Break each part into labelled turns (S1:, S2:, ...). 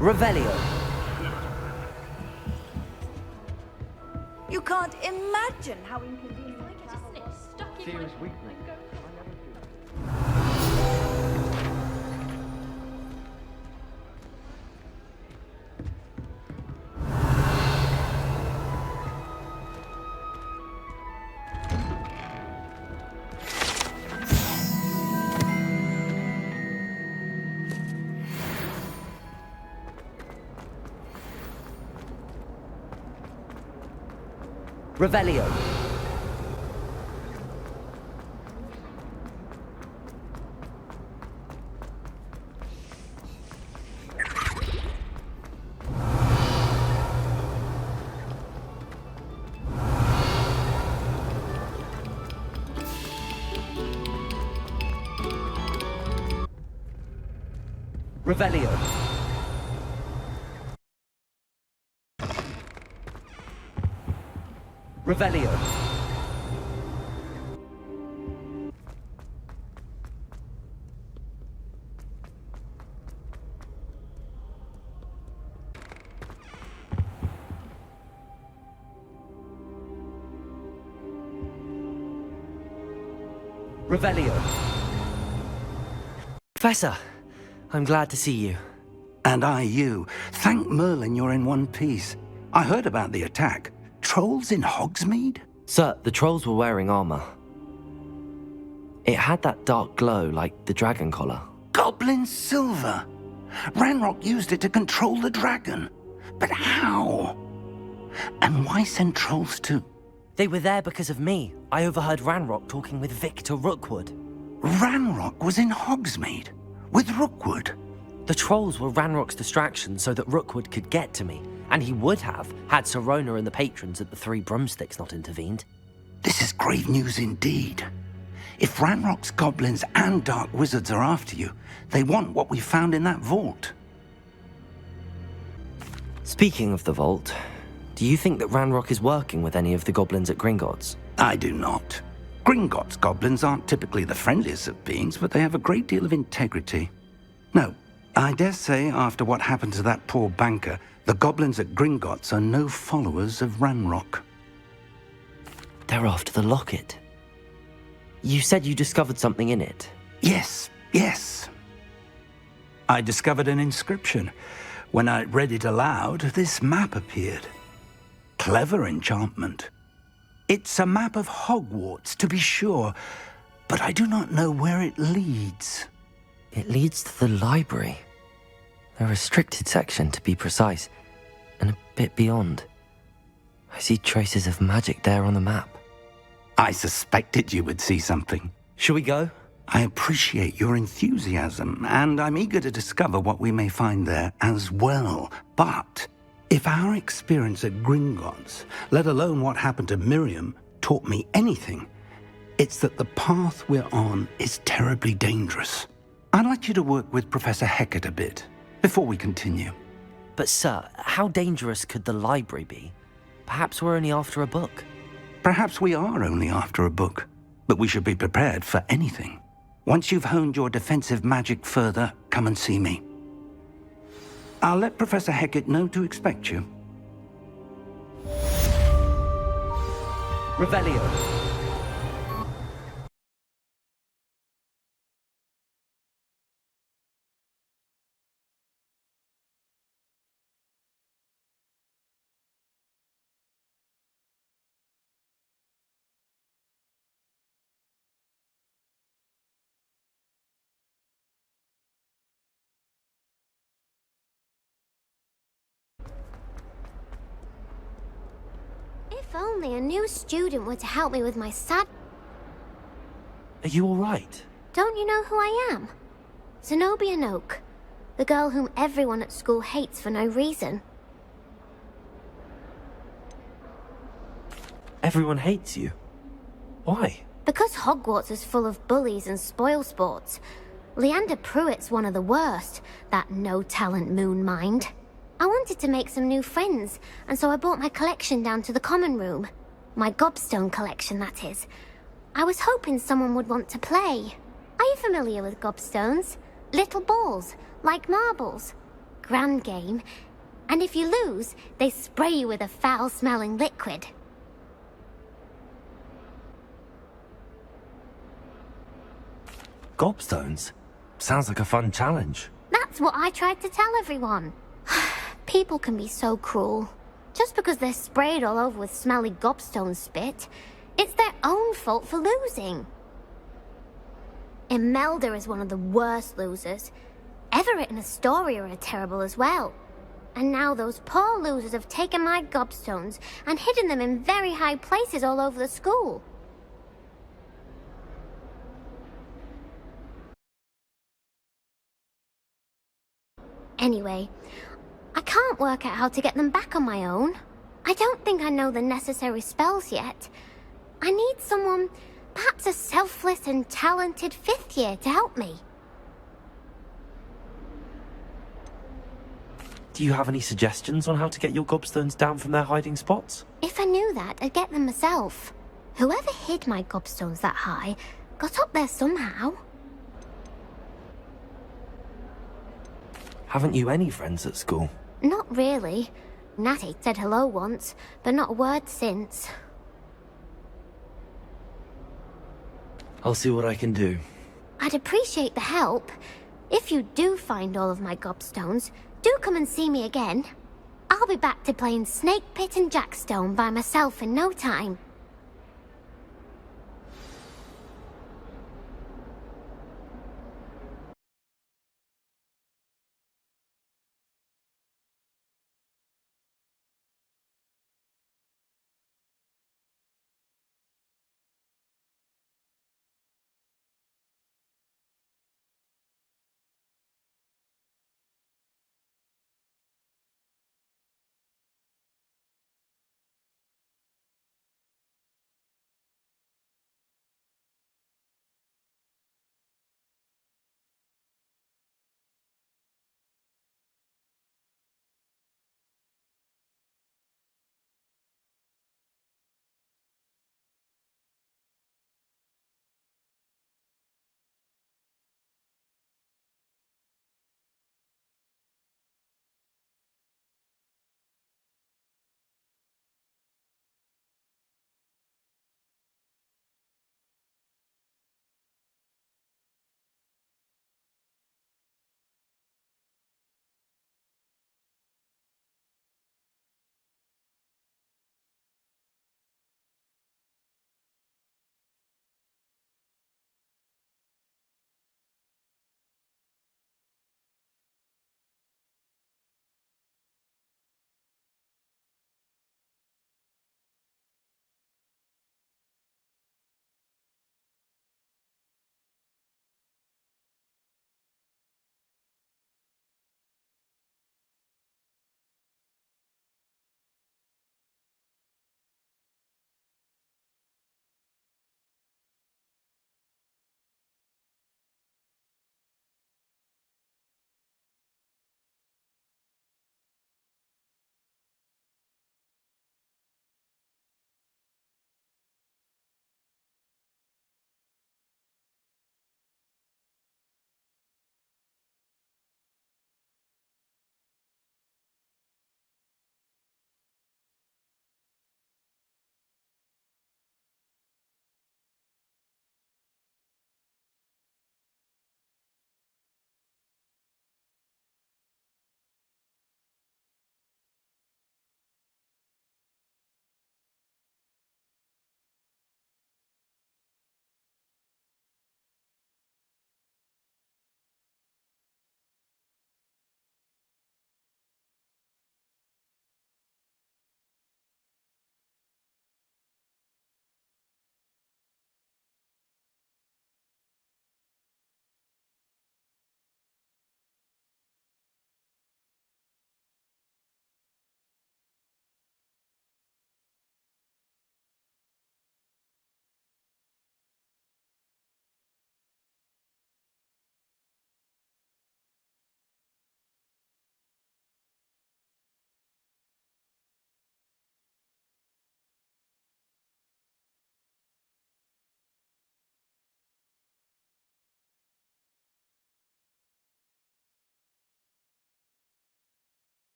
S1: Revelio.
S2: You can't imagine how inconvenient.
S3: Fear is weakness.
S1: Revelio. Revelio. Revelio. Revelio.
S4: Professor, I'm glad to see you.
S5: And I you. Thank Merlin you're in one piece. I heard about the attack. Trolls in Hogsmeade?
S4: Sir, the trolls were wearing armor. It had that dark glow like the dragon collar.
S5: Goblin silver! Ranrock used it to control the dragon. But how? And why send trolls to...
S4: They were there because of me. I overheard Ranrock talking with Victor Rookwood.
S5: Ranrock was in Hogsmeade? With Rookwood?
S4: The trolls were Ranrock's distraction so that Rookwood could get to me. And he would have, had Sirona and the patrons at the Three Broomsticks not intervened.
S5: This is grave news indeed. If Ranrock's goblins and dark wizards are after you, they want what we found in that vault.
S4: Speaking of the vault, do you think that Ranrock is working with any of the goblins at Gringotts?
S5: I do not. Gringotts goblins aren't typically the friendliest of beings, but they have a great deal of integrity. No, I dare say after what happened to that poor banker, the goblins at Gringotts are no followers of Ranrock.
S4: They're after the locket. You said you discovered something in it.
S5: Yes. I discovered an inscription. When I read it aloud, this map appeared. Clever enchantment. It's a map of Hogwarts, to be sure, but I do not know where it leads.
S4: It leads to the library. A restricted section, to be precise, and a bit beyond. I see traces of magic there on the map.
S5: I suspected you would see something.
S4: Shall we go?
S5: I appreciate your enthusiasm, and I'm eager to discover what we may find there as well. But if our experience at Gringotts, let alone what happened to Miriam, taught me anything, it's that the path we're on is terribly dangerous. I'd like you to work with Professor Hecat a bit before we continue.
S4: But sir, how dangerous could the library be? Perhaps we're only after a book.
S5: Perhaps we are only after a book, but we should be prepared for anything. Once you've honed your defensive magic further, come and see me. I'll let Professor Hecat know to expect you.
S1: Revelio.
S6: If only a new student were to help me with my sad...
S4: Are you all right?
S6: Don't you know who I am? Zenobia Noak, the girl whom everyone at school hates for no reason.
S4: Everyone hates you. Why?
S6: Because Hogwarts is full of bullies and spoilsports. Leander Pruitt's one of the worst, that no-talent moon mind. I wanted to make some new friends, and so I brought my collection down to the common room. My gobstone collection, that is. I was hoping someone would want to play. Are you familiar with gobstones? Little balls, like marbles. grand game. And if you lose, they spray you with a foul-smelling liquid.
S4: Gobstones? Sounds like a fun challenge.
S6: That's what I tried to tell everyone. People can be so cruel. Just because they're sprayed all over with smelly gobstone spit, it's their own fault for losing. Imelda is one of the worst losers. Everett and Astoria are terrible as well. And now those poor losers have taken my gobstones and hidden them in very high places all over the school. Anyway, I can't work out how to get them back on my own. I don't think I know the necessary spells yet. I need someone, perhaps a selfless and talented 5th year to help me.
S4: Do you have any suggestions on how to get your gobstones down from their hiding spots?
S6: If I knew that, I'd get them myself. Whoever hid my gobstones that high got up there somehow.
S4: Haven't you any friends at school?
S6: Not really. Natty said hello once, but not a word since.
S4: I'll see what I can do.
S6: I'd appreciate the help. If you do find all of my gobstones, do come and see me again. I'll be back to playing Snake Pit and Jackstone by myself in no time.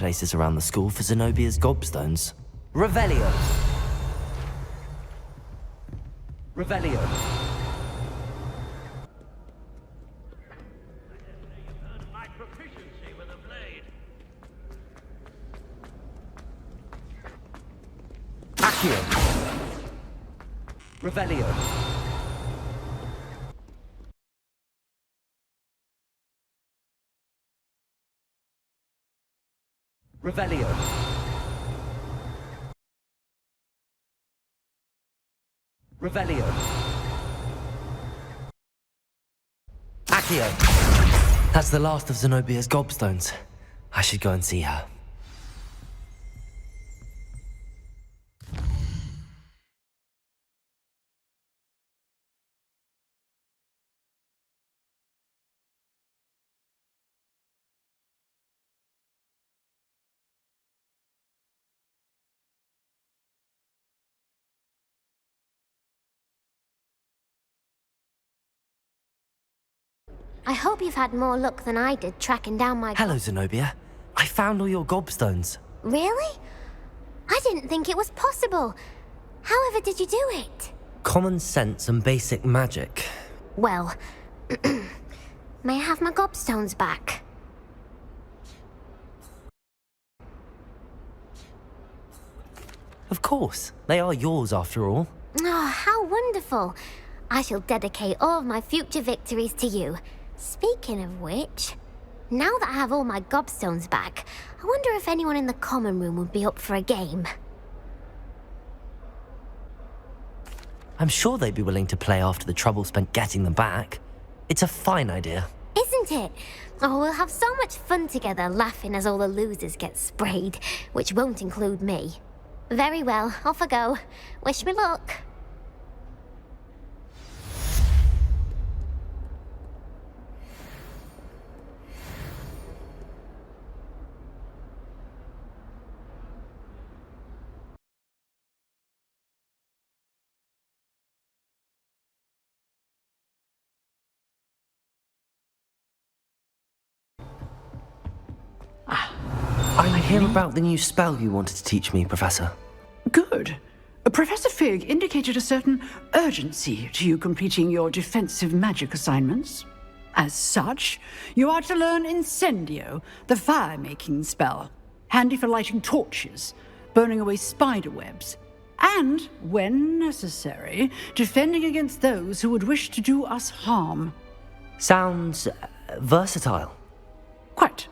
S4: places around the school for Zenobia's gobstones.
S1: Revelio. Revelio. Accio. Revelio. Revelio. Revelio.
S4: Accio! That's the last of Zenobia's gobstones. I should go and see her.
S6: I hope you've had more luck than I did tracking down my...
S4: Hello, Zenobia. I found all your gobstones.
S6: Really? I didn't think it was possible. However did you do it?
S4: Common sense and basic magic.
S6: Well, may I have my gobstones back?
S4: Of course. They are yours, after all.
S6: Oh, how wonderful. I shall dedicate all of my future victories to you. Speaking of which, now that I have all my gobstones back, I wonder if anyone in the common room would be up for a game.
S4: I'm sure they'd be willing to play after the trouble spent getting them back. It's a fine idea.
S6: Isn't it? Oh, we'll have so much fun together laughing as all the losers get sprayed, which won't include me. Very well, off I go. Wish me luck.
S4: I hear about the new spell you wanted to teach me, Professor.
S7: Good. Professor Fig indicated a certain urgency to you completing your defensive magic assignments. As such, you are to learn Incendio, the fire-making spell, handy for lighting torches, burning away spider webs, and, when necessary, defending against those who would wish to do us harm.
S4: Sounds versatile.
S7: Quite.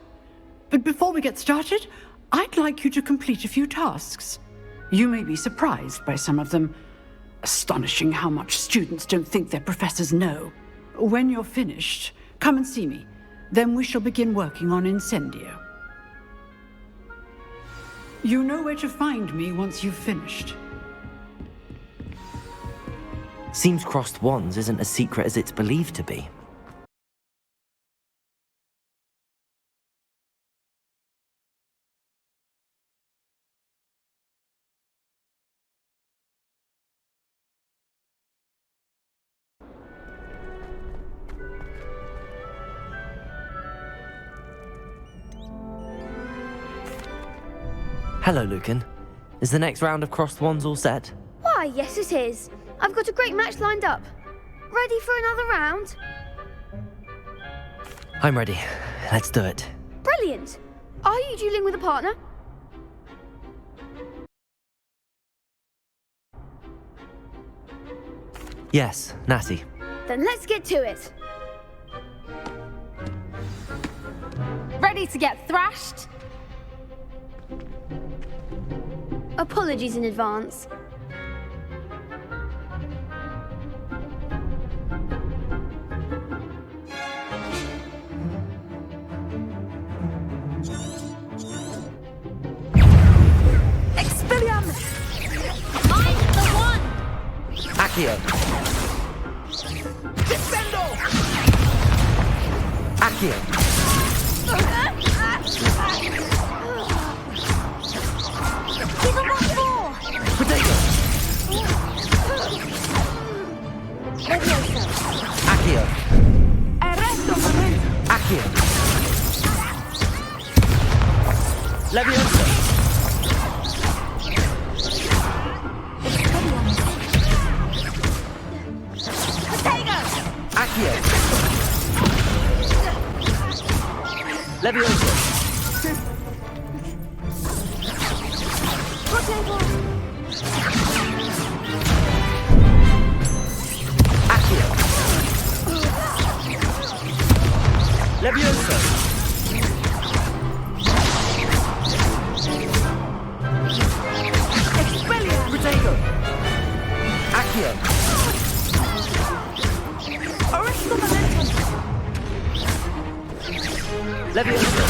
S7: But before we get started, I'd like you to complete a few tasks. You may be surprised by some of them. Astonishing how much students don't think their professors know. When you're finished, come and see me. Then we shall begin working on Incendio. You know where to find me once you've finished.
S4: Seems crossed wands isn't as secret as it's believed to be. Hello, Lucan. Is the next round of crossed wands all set?
S8: Why, yes it is. I've got a great match lined up. Ready for another round?
S4: I'm ready. Let's do it.
S8: Brilliant. Are you dueling with a partner?
S4: Yes, Natty.
S8: Then let's get to it.
S2: Ready to get thrashed?
S8: Apologies in advance.
S2: Expelliarmus!
S6: I'm the one!
S4: Accio!
S2: Defendo!
S4: Accio!
S6: Give him what for!
S4: Potato!
S6: Levioso!
S4: Accio!
S2: Arresto momento!
S4: Accio!
S1: Leviosa. Accio. Leviosa. Accio. Leviosa. Protego. Accio. Leviosa.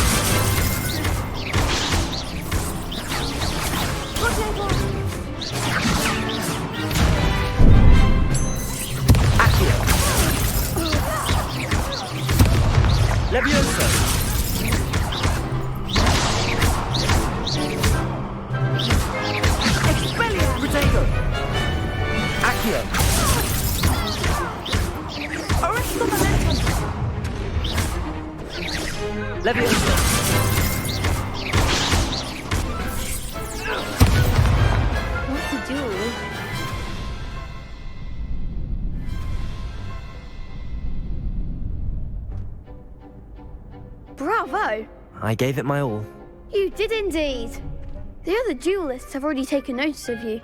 S1: Accio. Leviosa. Protego. Accio. Leviosa.
S8: What to do? Bravo!
S4: I gave it my all.
S8: You did indeed. The other duelists have already taken notice of you,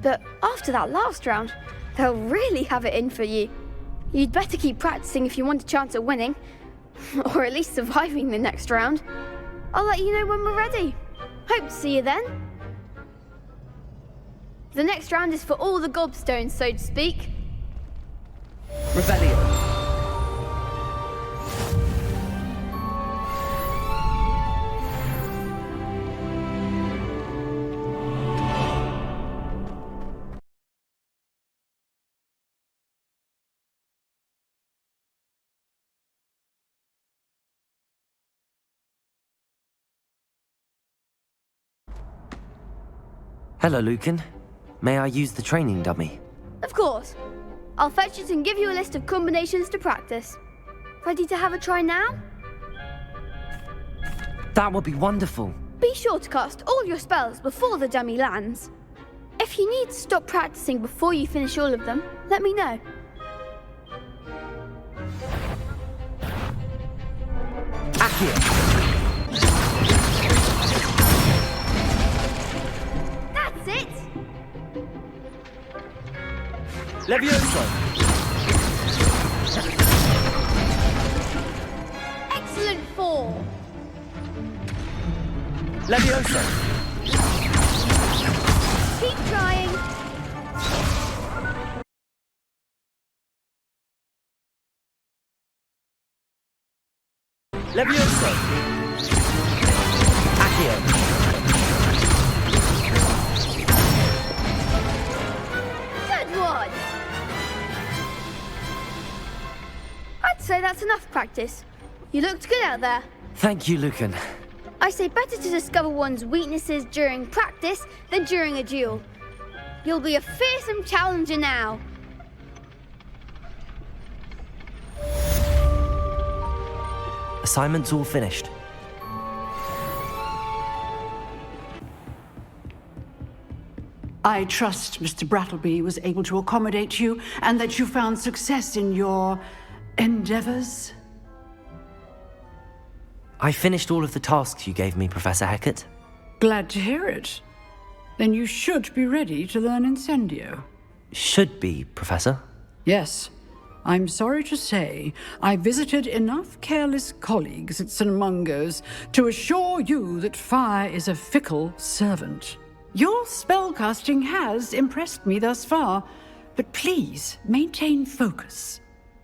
S8: but after that last round, they'll really have it in for you. You'd better keep practicing if you want a chance at winning, or at least surviving the next round. I'll let you know when we're ready. Hope to see you then. The next round is for all the gobstones, so to speak.
S1: Revelio.
S4: Hello, Lucan. May I use the training dummy?
S8: Of course. I'll fetch it and give you a list of combinations to practice. Ready to have a try now?
S4: That would be wonderful.
S8: Be sure to cast all your spells before the dummy lands. If you need to stop practicing before you finish all of them, let me know.
S1: Accio.
S8: That's it!
S1: Leviosa.
S8: Excellent fall!
S1: Leviosa.
S8: Keep trying!
S1: Leviosa. Accio.
S8: Good one! I'd say that's enough practice. You looked good out there.
S4: Thank you, Lucan.
S8: I say better to discover one's weaknesses during practice than during a duel. You'll be a fearsome challenger now.
S4: Assignment's all finished.
S7: I trust Mr. Brattleby was able to accommodate you and that you found success in your endeavors.
S4: I finished all of the tasks you gave me, Professor Hecat.
S7: Glad to hear it. Then you should be ready to learn Incendio.
S4: Should be, Professor.
S7: Yes. I'm sorry to say, I visited enough careless colleagues at St. Mungo's to assure you that fire is a fickle servant. Your spellcasting has impressed me thus far, but please maintain focus.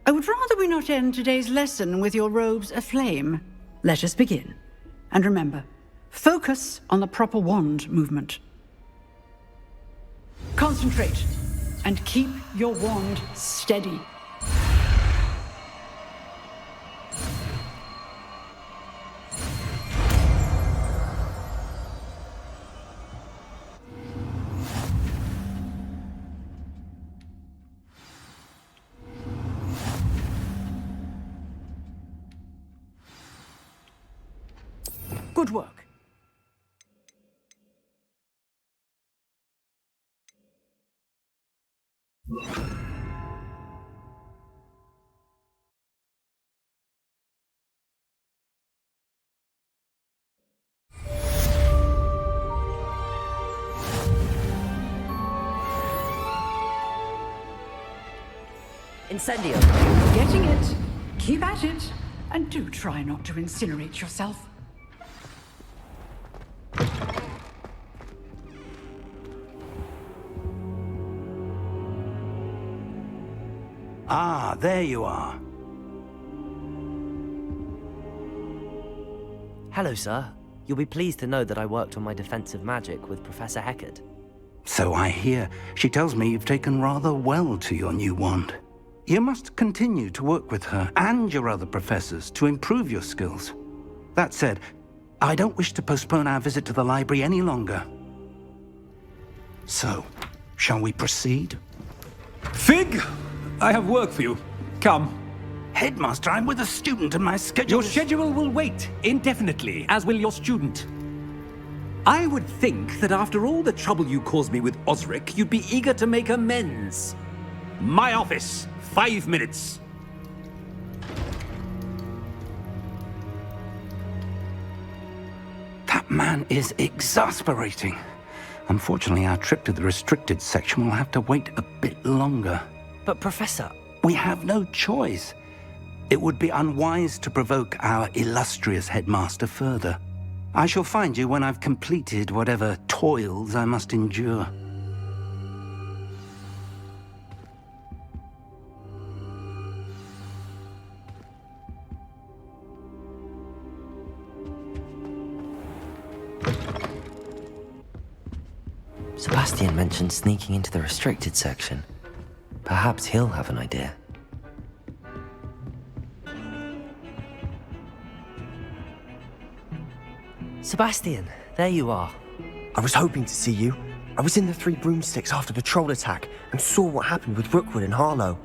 S7: I would rather we not end today's lesson with your robes aflame. Let us begin. And remember, focus on the proper wand movement. Concentrate and keep your wand steady. Good work.
S1: Incendio.
S7: Getting it. Keep at it. And do try not to incinerate yourself.
S5: Ah, there you are.
S4: Hello, sir. You'll be pleased to know that I worked on my defensive magic with Professor Heckard.
S5: So I hear. She tells me you've taken rather well to your new wand. You must continue to work with her and your other professors to improve your skills. That said, I don't wish to postpone our visit to the library any longer. So, shall we proceed?
S9: Fig, I have work for you. Come.
S5: Headmaster, I'm with a student and my schedule
S9: Your schedule will wait indefinitely, as will your student. I would think that after all the trouble you caused me with Osric, you'd be eager to make amends. My office, 5 minutes.
S5: That man is exasperating. Unfortunately, our trip to the restricted section will have to wait a bit longer.
S4: But, Professor...
S5: We have no choice. It would be unwise to provoke our illustrious headmaster further. I shall find you when I've completed whatever toils I must endure.
S4: Sebastian mentioned sneaking into the restricted section. Perhaps he'll have an idea. Sebastian, there you are.
S1: I was hoping to see you. I was in the Three Broomsticks after the troll attack and saw what happened with Rookwood and Harlow.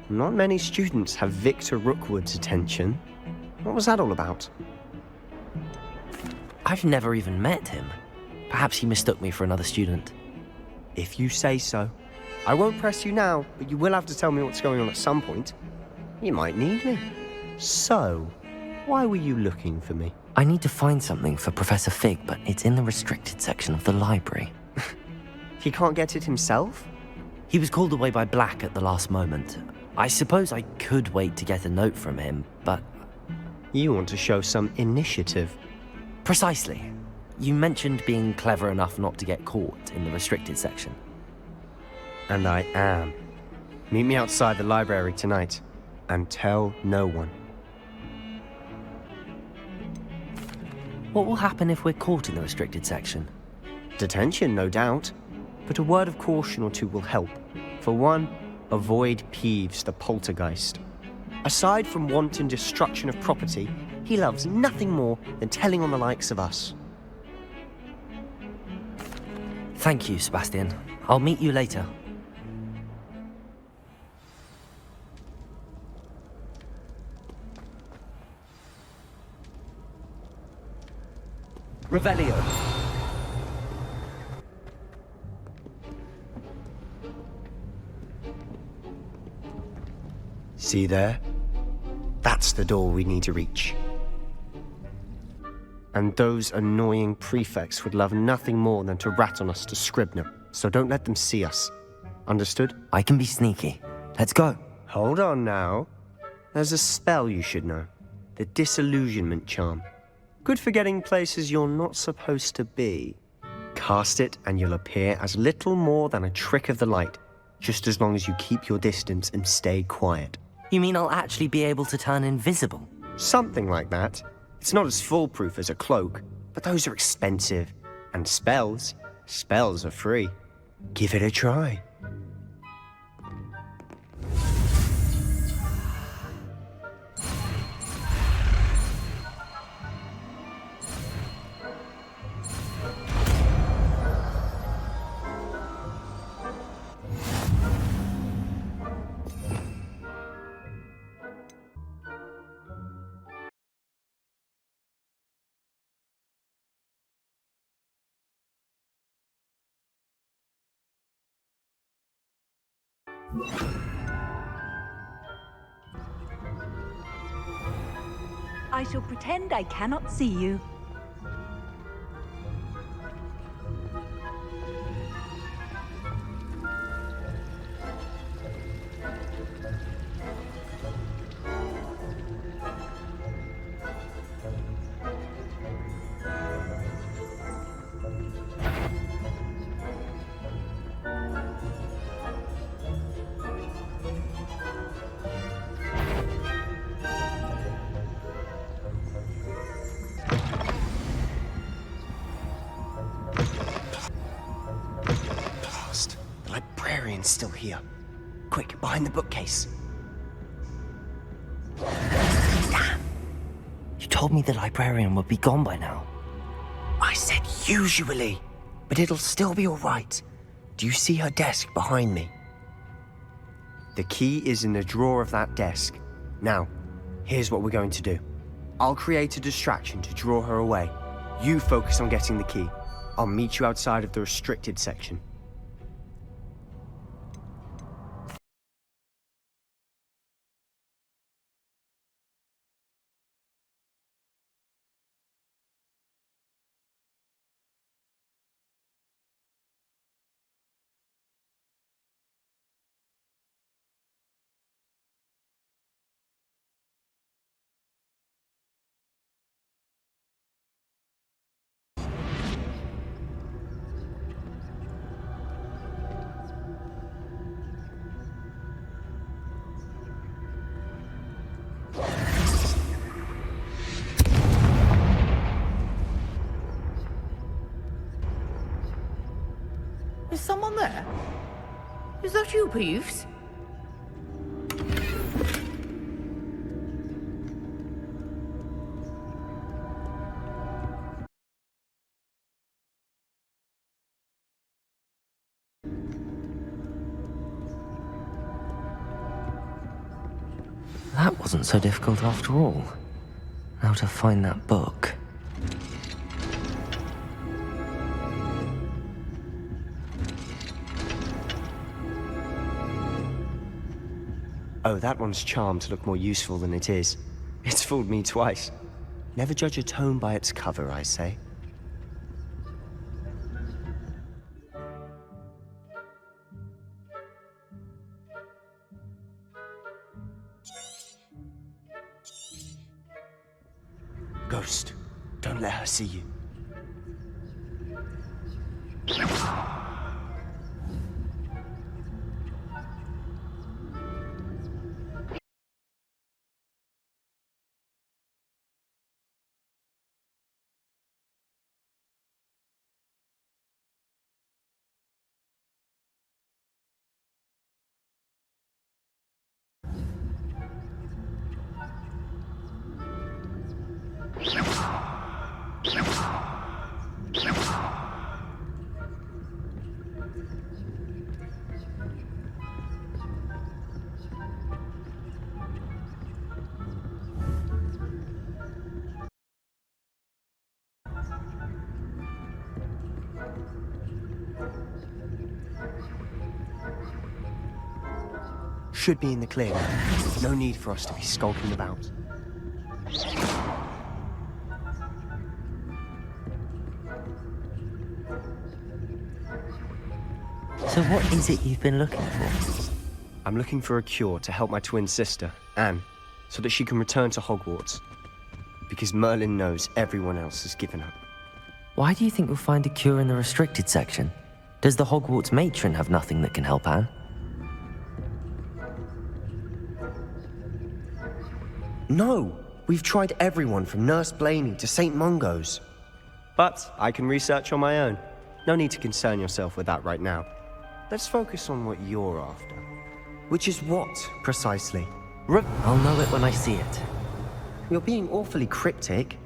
S10: Not many students have Victor Rookwood's attention. What was that all about?
S4: I've never even met him. Perhaps he mistook me for another student.
S10: If you say so. I won't press you now, but you will have to tell me what's going on at some point. You might need me. So, why were you looking for me?
S4: I need to find something for Professor Fig, but it's in the restricted section of the library.
S10: He can't get it himself?
S4: He was called away by Black at the last moment. I suppose I could wait to get a note from him, but...
S10: You want to show some initiative.
S4: Precisely. You mentioned being clever enough not to get caught in the restricted section.
S10: And I am. Meet me outside the library tonight, and tell no one.
S4: What will happen if we're caught in the restricted section?
S10: Detention, no doubt. But a word of caution or two will help. For one, avoid Peeves the poltergeist. Aside from wanton destruction of property, he loves nothing more than telling on the likes of us.
S4: Thank you, Sebastian. I'll meet you later.
S1: Revelio.
S10: See there? That's the door we need to reach. And those annoying prefects would love nothing more than to rat on us to Scribner, so don't let them see us. Understood?
S4: I can be sneaky. Let's go.
S10: Hold on now. There's a spell you should know. The Disillusionment Charm. Good for getting places you're not supposed to be. Cast it and you'll appear as little more than a trick of the light, just as long as you keep your distance and stay quiet.
S4: You mean I'll actually be able to turn invisible?
S10: Something like that. It's not as foolproof as a cloak, but those are expensive. And spells are free. Give it a try.
S11: I shall pretend I cannot see you.
S1: Blast. The librarian's still here. Quick, behind the bookcase.
S4: Damn! You told me the librarian would be gone by now.
S1: I said usually, but it'll still be all right. Do you see her desk behind me?
S10: The key is in the drawer of that desk. Now, here's what we're going to do. I'll create a distraction to draw her away. You focus on getting the key. I'll meet you outside of the restricted section.
S12: Is someone there? Is that you, Peeves?
S4: That wasn't so difficult after all. Now to find that book.
S10: Oh, that one's charmed to look more useful than it is. It's fooled me twice. Never judge a tome by its cover, I say.
S1: Ghost, don't let her see you.
S10: Should be in the clear now. No need for us to be skulking about.
S4: So what is it you've been looking for?
S10: I'm looking for a cure to help my twin sister, Anne, so that she can return to Hogwarts. Because Merlin knows everyone else has given up.
S4: Why do you think we'll find a cure in the restricted section? Does the Hogwarts matron have nothing that can help Anne?
S1: No! We've tried everyone from Nurse Blaney to St. Mungo's.
S10: But I can research on my own. No need to concern yourself with that right now. Let's focus on what you're after.
S1: Which is what, precisely?
S4: I'll know it when I see it.
S1: You're being awfully cryptic.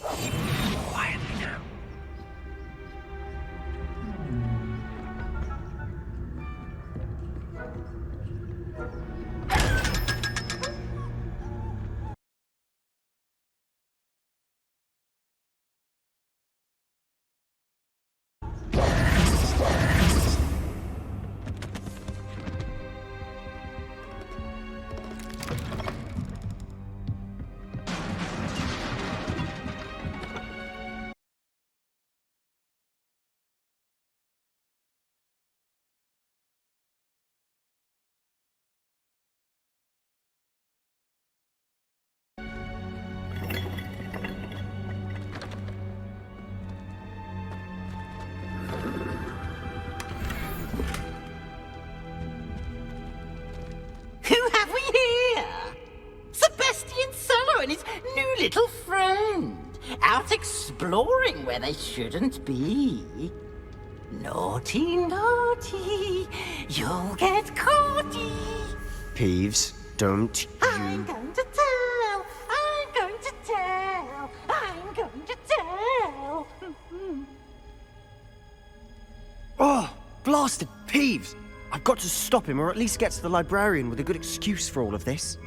S10: Quietly now.
S12: Who have we here? Sebastian Solo and his new little friend. Out exploring where they shouldn't be. Naughty, naughty. You'll get caughty.
S10: Peeves, don't
S12: I'm
S10: you...
S12: going to tell. I'm going to tell. I'm going to tell.
S1: Oh, blasted Peeves! I've got to stop him, or at least get to the librarian with a good excuse for all of this.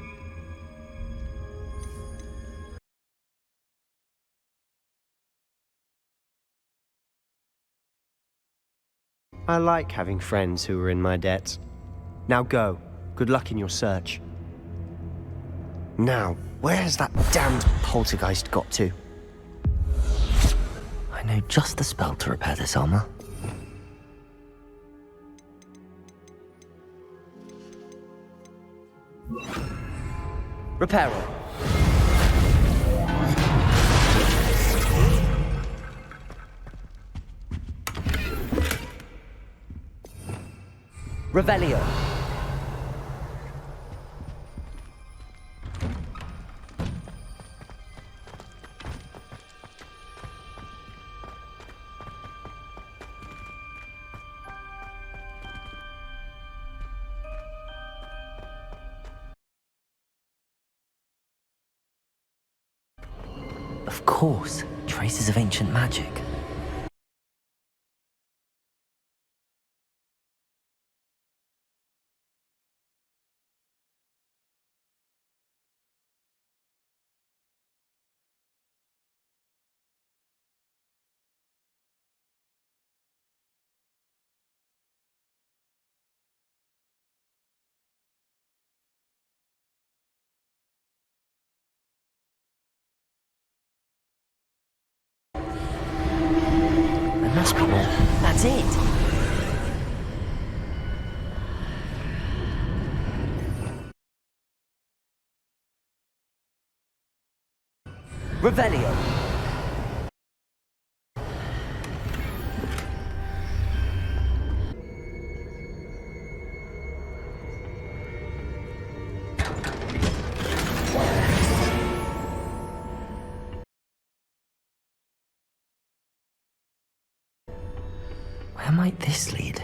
S10: I like having friends who are in my debt. Now go. Good luck in your search.
S1: Now, where's that damned poltergeist got to?
S4: I know just the spell to repair this armor.
S1: Reparo. Revelio.
S4: Of course, traces of ancient magic. There must be more.
S1: That's it! Revelio.
S4: Where might this lead?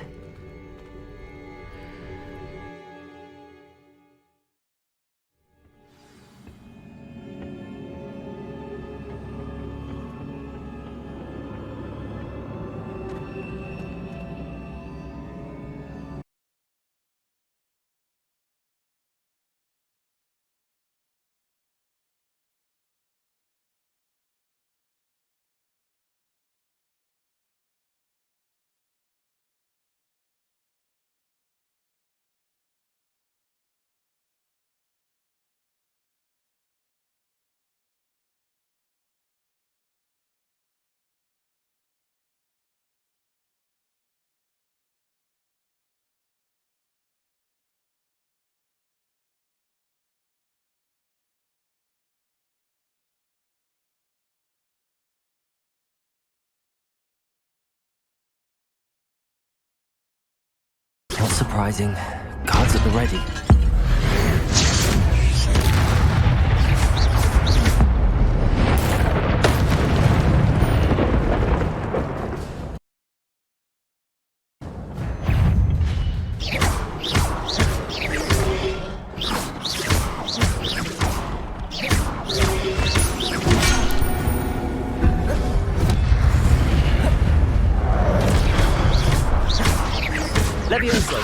S4: Not surprising. Guards at the ready. Levioso!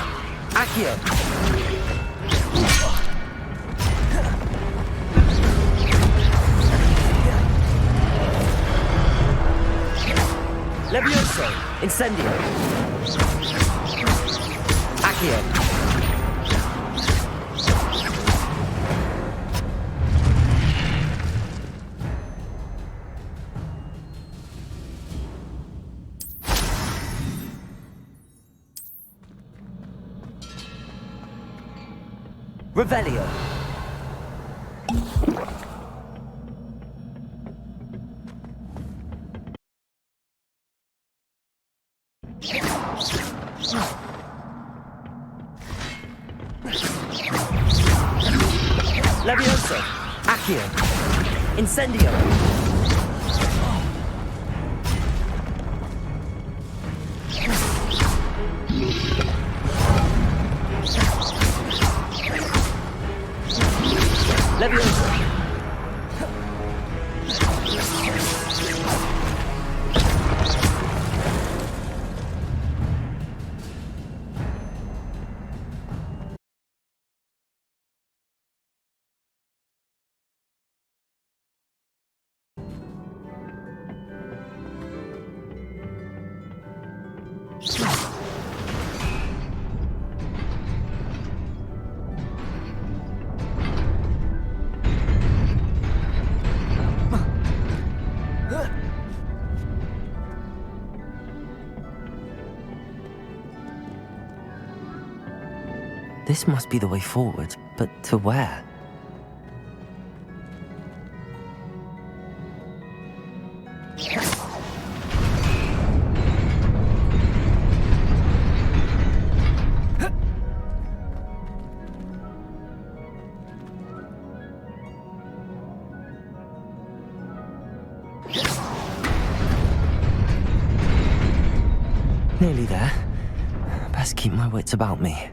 S4: Accio! Levioso! Incendio! Accio! Revelio! Levioso! Accio! Incendio! Levioso! This must be the way forward, but to where? Nearly there. Best keep my wits about me.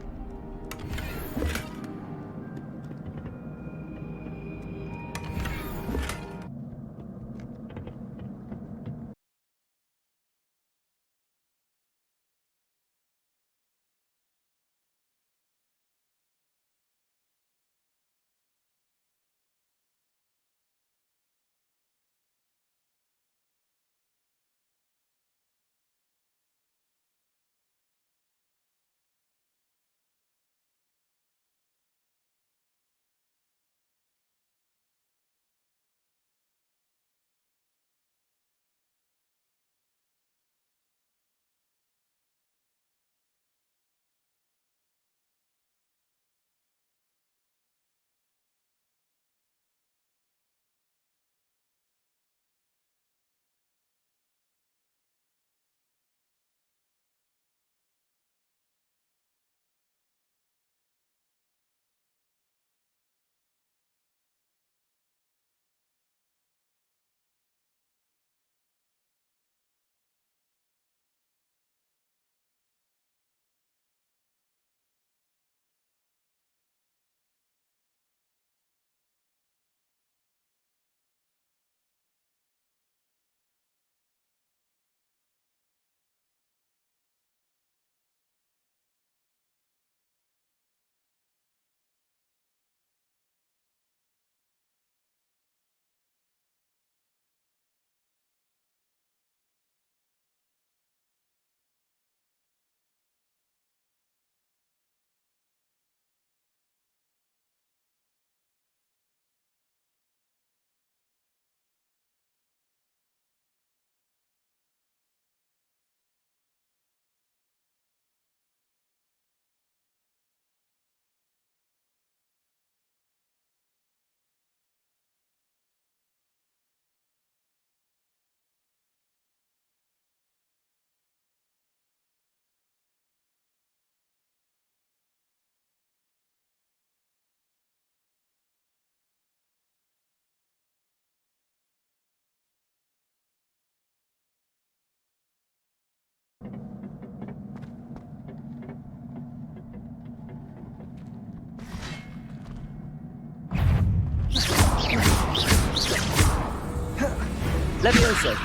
S4: Levioso!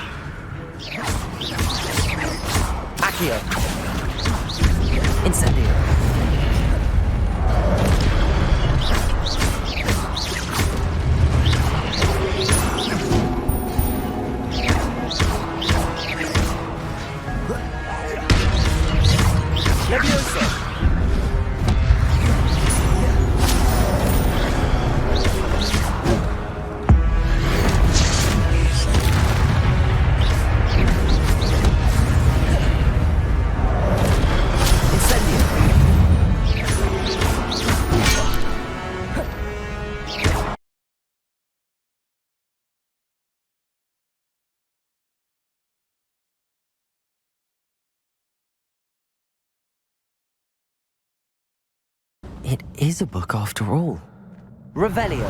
S4: Accio! Incendio.
S1: Leviosa!
S4: It is a book after all. Revelio.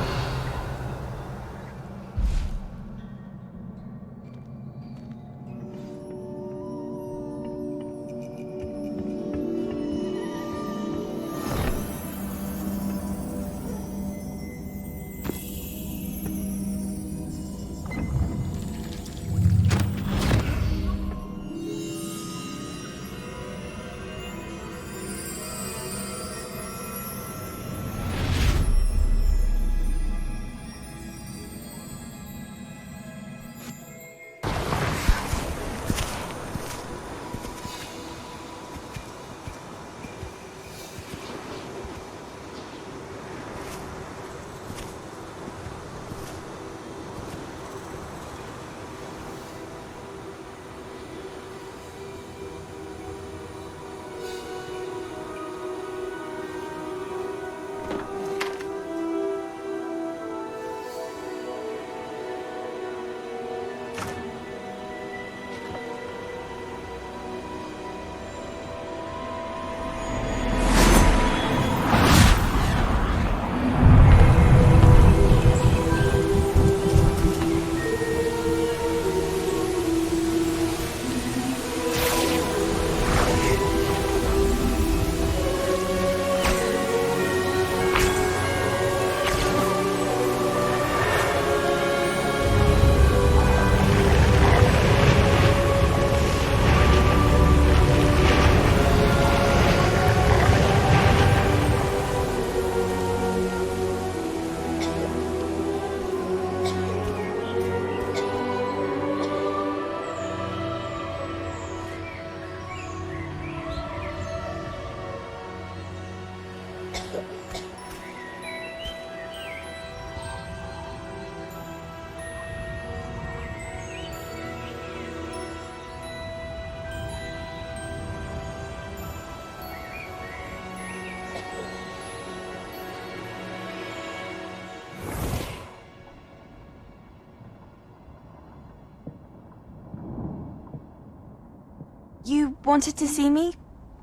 S13: You wanted to see me?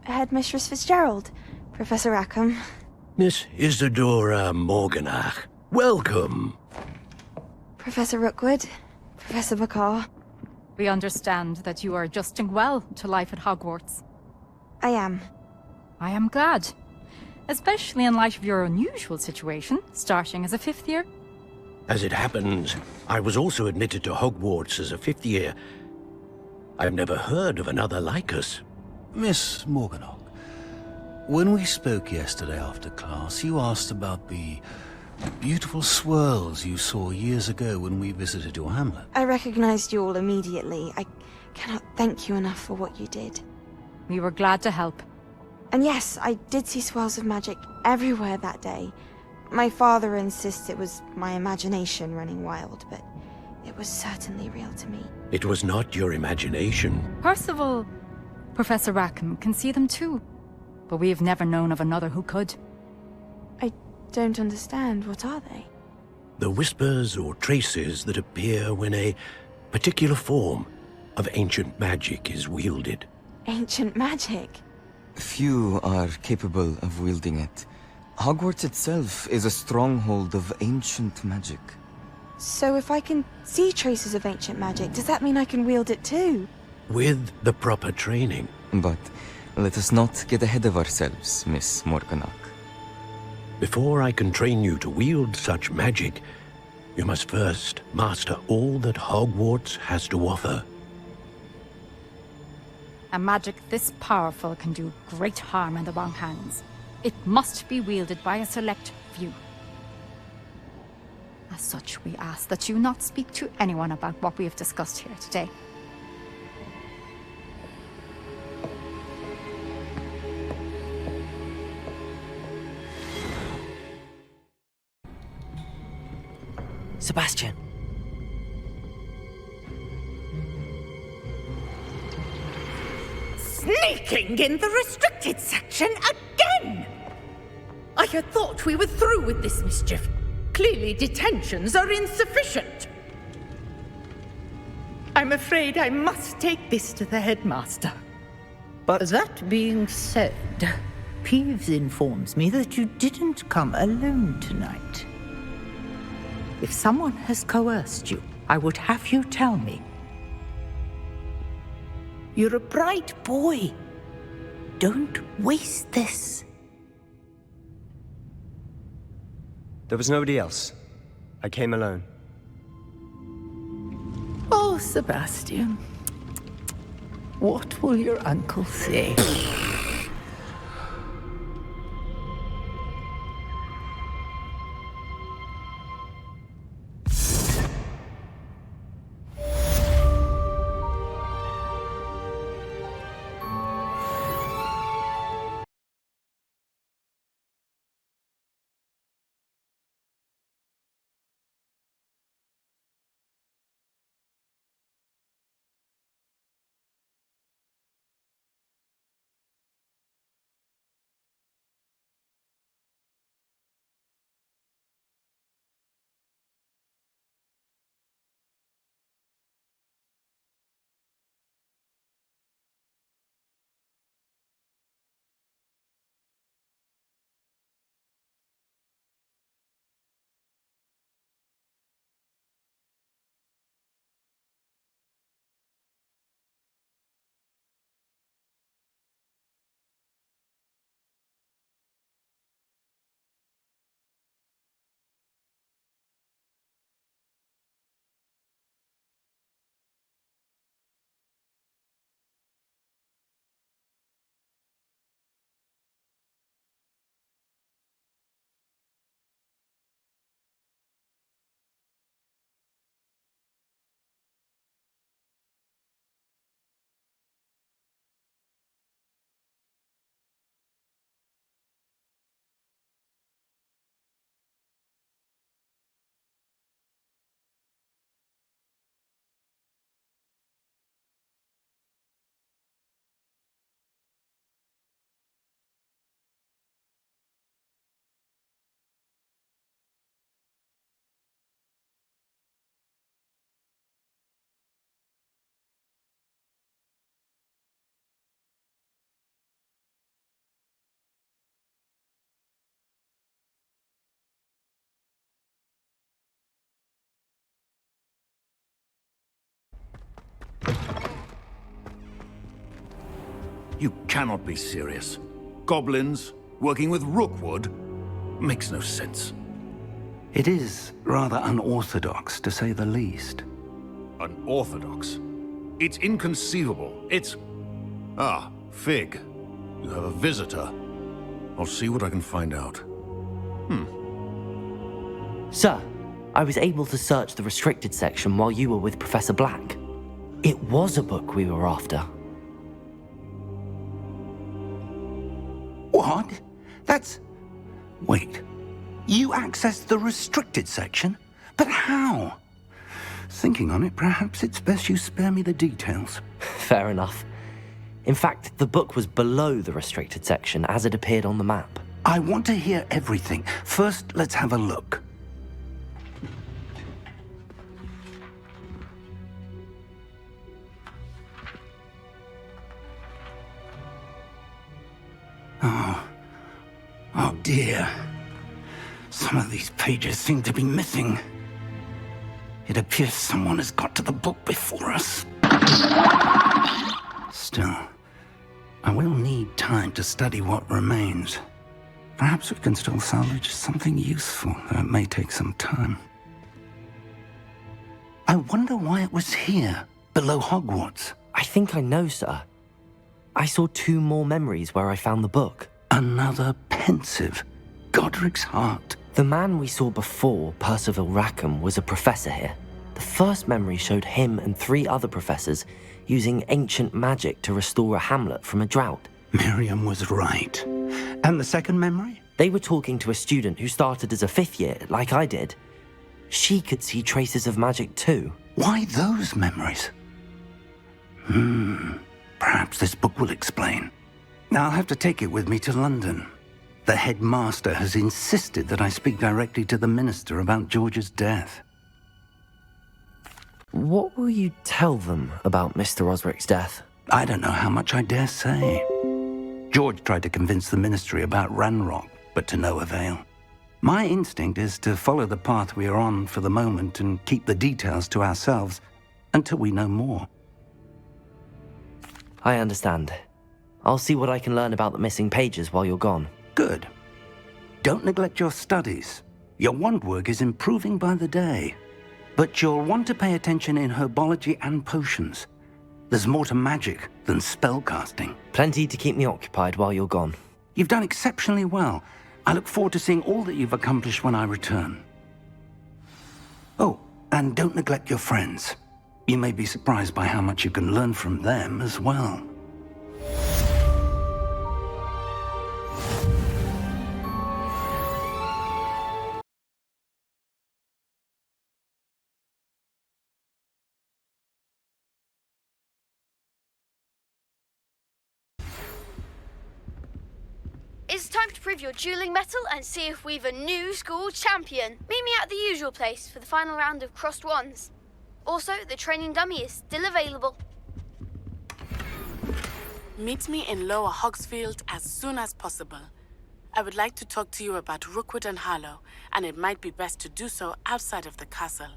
S13: Headmistress Fitzgerald? Professor Rackham?
S14: Miss Isadora Morganach, welcome.
S13: Professor Rookwood? Professor McCaw?
S15: We understand that you are adjusting well to life at Hogwarts.
S13: I am.
S15: I am glad. Especially in light of your unusual situation, starting as a 5th year.
S14: As it happens, I was also admitted to Hogwarts as a 5th year. I've never heard of another like us.
S16: Miss Morganach, when we spoke yesterday after class, you asked about the beautiful swirls you saw years ago when we visited your hamlet.
S13: I recognized you all immediately. I cannot thank you enough for what you did.
S15: We were glad to help.
S13: And yes, I did see swirls of magic everywhere that day. My father insists it was my imagination running wild, but it was certainly real to me.
S14: It was not your imagination.
S15: Percival, Professor Rackham can see them too. But we have never known of another who could.
S13: I don't understand. What are they?
S14: The whispers or traces that appear when a particular form of ancient magic is wielded.
S13: Ancient magic?
S17: Few are capable of wielding it. Hogwarts itself is a stronghold of ancient magic.
S13: So if I can see traces of ancient magic, does that mean I can wield it too?
S14: With the proper training.
S17: But let us not get ahead of ourselves, Miss Morganach.
S14: Before I can train you to wield such magic, you must first master all that Hogwarts has to offer.
S15: A magic this powerful can do great harm in the wrong hands. It must be wielded by a select few. As such, we ask that you not speak to anyone about what we have discussed here today.
S4: Sebastian.
S12: Sneaking in the restricted section again! I had thought we were through with this mischief. Clearly detentions are insufficient. I'm afraid I must take this to the headmaster.
S18: But that being said, Peeves informs me that you didn't come alone tonight. If someone has coerced you, I would have you tell me. You're a bright boy. Don't waste this.
S10: There was nobody else. I came alone.
S18: Oh, Sebastian. What will your uncle say?
S19: You cannot be serious. Goblins working with Rookwood? Makes no sense.
S5: It is rather unorthodox, to say the least.
S19: Unorthodox? It's inconceivable. It's... Ah, Fig. You have a visitor. I'll see what I can find out.
S4: Sir, I was able to search the restricted section while you were with Professor Black. It was a book we were after.
S5: What? That's... Wait. You accessed the restricted section? But how? Thinking on it, perhaps it's best you spare me the details.
S4: Fair enough. In fact, the book was below the restricted section as it appeared on the map.
S5: I want to hear everything. First, let's have a look. Oh dear. Some of these pages seem to be missing. It appears someone has got to the book before us. Still, I will need time to study what remains. Perhaps we can still salvage something useful, though it may take some time. I wonder why it was here, below Hogwarts.
S4: I think I know, sir. I saw 2 more memories where I found the book.
S5: Another pensive. Godric's heart.
S4: The man we saw before, Percival Rackham, was a professor here. The first memory showed him and 3 other professors using ancient magic to restore a hamlet from a drought.
S5: Miriam was right. And the second memory?
S4: They were talking to a student who started as a 5th year, like I did. She could see traces of magic too.
S5: Why those memories? Perhaps this book will explain. Now I'll have to take it with me to London. The headmaster has insisted that I speak directly to the minister about George's death.
S4: What will you tell them about Mr. Osric's death?
S5: I don't know how much I dare say. George tried to convince the ministry about Ranrock, but to no avail. My instinct is to follow the path we are on for the moment and keep the details to ourselves until we know more.
S4: I understand. I'll see what I can learn about the missing pages while you're gone.
S5: Good. Don't neglect your studies. Your wand work is improving by the day. But you'll want to pay attention in herbology and potions. There's more to magic than spellcasting.
S4: Plenty to keep me occupied while you're gone.
S5: You've done exceptionally well. I look forward to seeing all that you've accomplished when I return. Oh, and don't neglect your friends. You may be surprised by how much you can learn from them as well.
S8: It's time to prove your dueling mettle and see if we've a new school champion. Meet me at the usual place for the final round of crossed wands. Also, the training dummy is still available.
S20: Meet me in Lower Hogsfield as soon as possible. I would like to talk to you about Rookwood and Harlow, and it might be best to do so outside of the castle.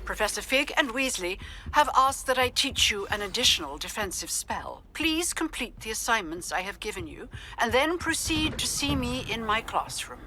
S7: Professor Fig and Weasley have asked that I teach you an additional defensive spell. Please complete the assignments I have given you, and then proceed to see me in my classroom.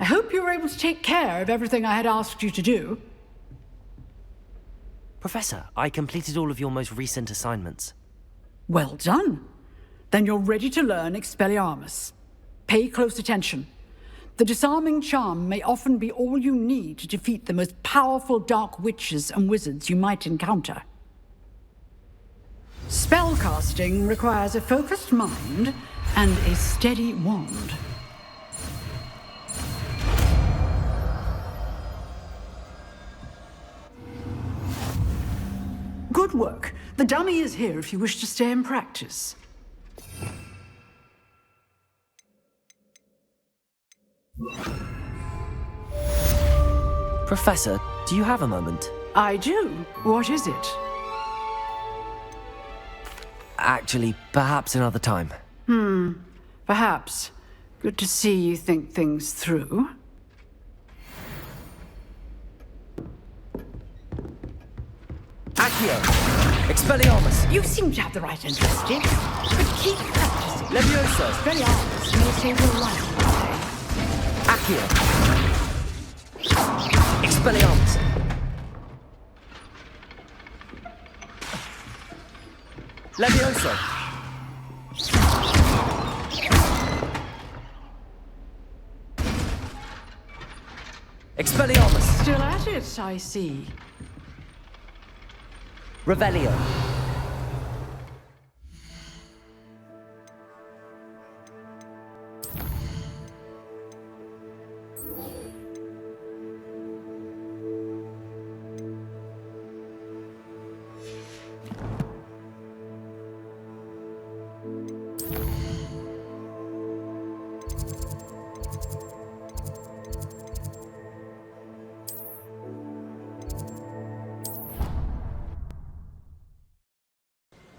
S7: hope you were able to take care of everything I had asked you to do.
S4: Professor, I completed all of your most recent assignments.
S7: Well done. Then you're ready to learn Expelliarmus. Pay close attention. The disarming charm may often be all you need to defeat the most powerful dark witches and wizards you might encounter. Spellcasting requires a focused mind and a steady wand. Good work. The dummy is here if you wish to stay and practice.
S4: Professor, do you have a moment?
S7: I do. What is it?
S4: Actually, perhaps another time.
S7: Perhaps. Good to see you think things through.
S4: Accio! Expelliarmus!
S7: You seem to have the right interest, but keep practicing.
S4: Levioso!
S7: Expelliarmus may save your life today.
S4: Accio! Expelliarmus! Levioso! Expelliarmus!
S7: Still at it, I see.
S4: Revelio!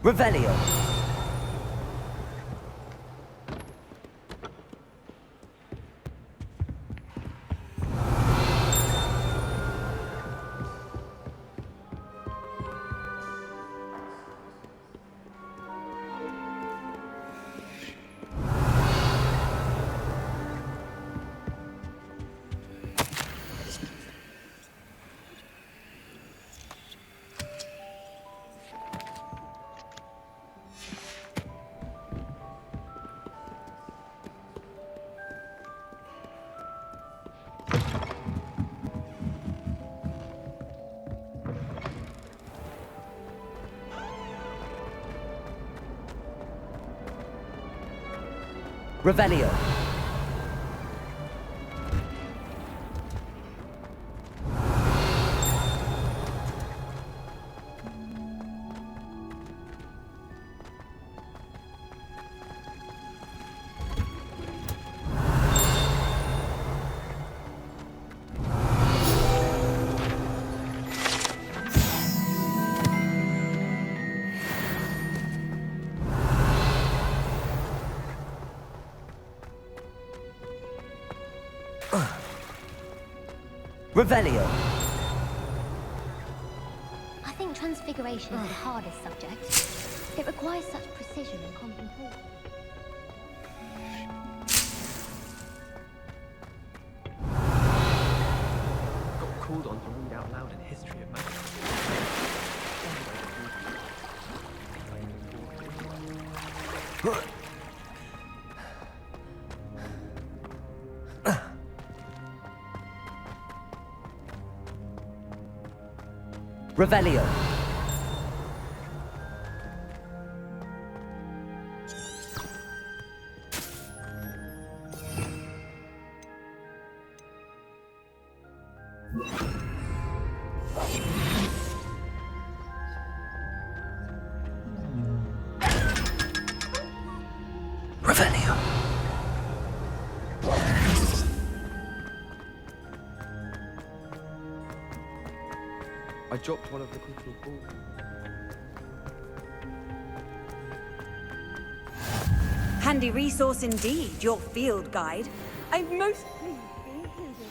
S4: Revelio! Revelio! Revelio!
S6: I think transfiguration is the hardest subject. It requires such precision and concentration.
S1: Got called on to read out loud in history of magic.
S4: Revelio! Revelio!
S1: I dropped one of the crystal balls.
S11: Handy resource indeed, your field guide. I'm most pleased to be included.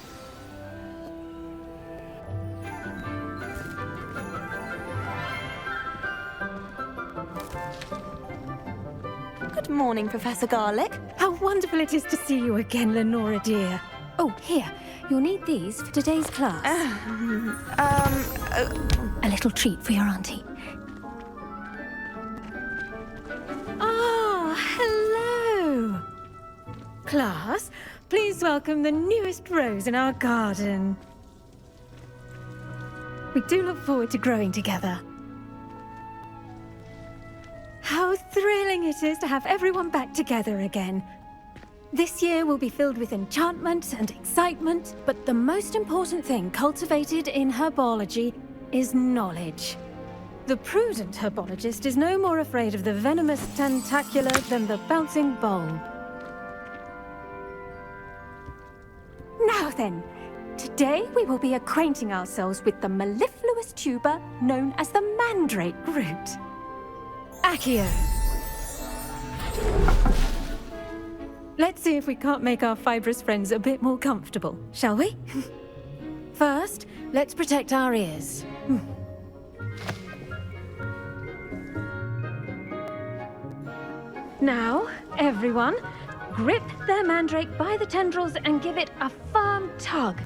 S21: Good morning, Professor Garlick.
S22: How wonderful it is to see you again, Lenora dear. Oh,
S21: Oh, here. You'll need these for today's class. A little treat for your auntie.
S22: Ah, hello! Class, please welcome the newest rose in our garden. We do look forward to growing together. How thrilling it is to have everyone back together again. This year will be filled with enchantment and excitement, but the most important thing cultivated in herbology is knowledge. The prudent herbologist is no more afraid of the venomous tentacula than the bouncing bulb. Now then, today we will be acquainting ourselves with the mellifluous tuber known as the mandrake root. Accio. Let's see if we can't make our fibrous friends a bit more comfortable, shall we? First, let's protect our ears. Now, everyone, grip their mandrake by the tendrils and give it a firm tug.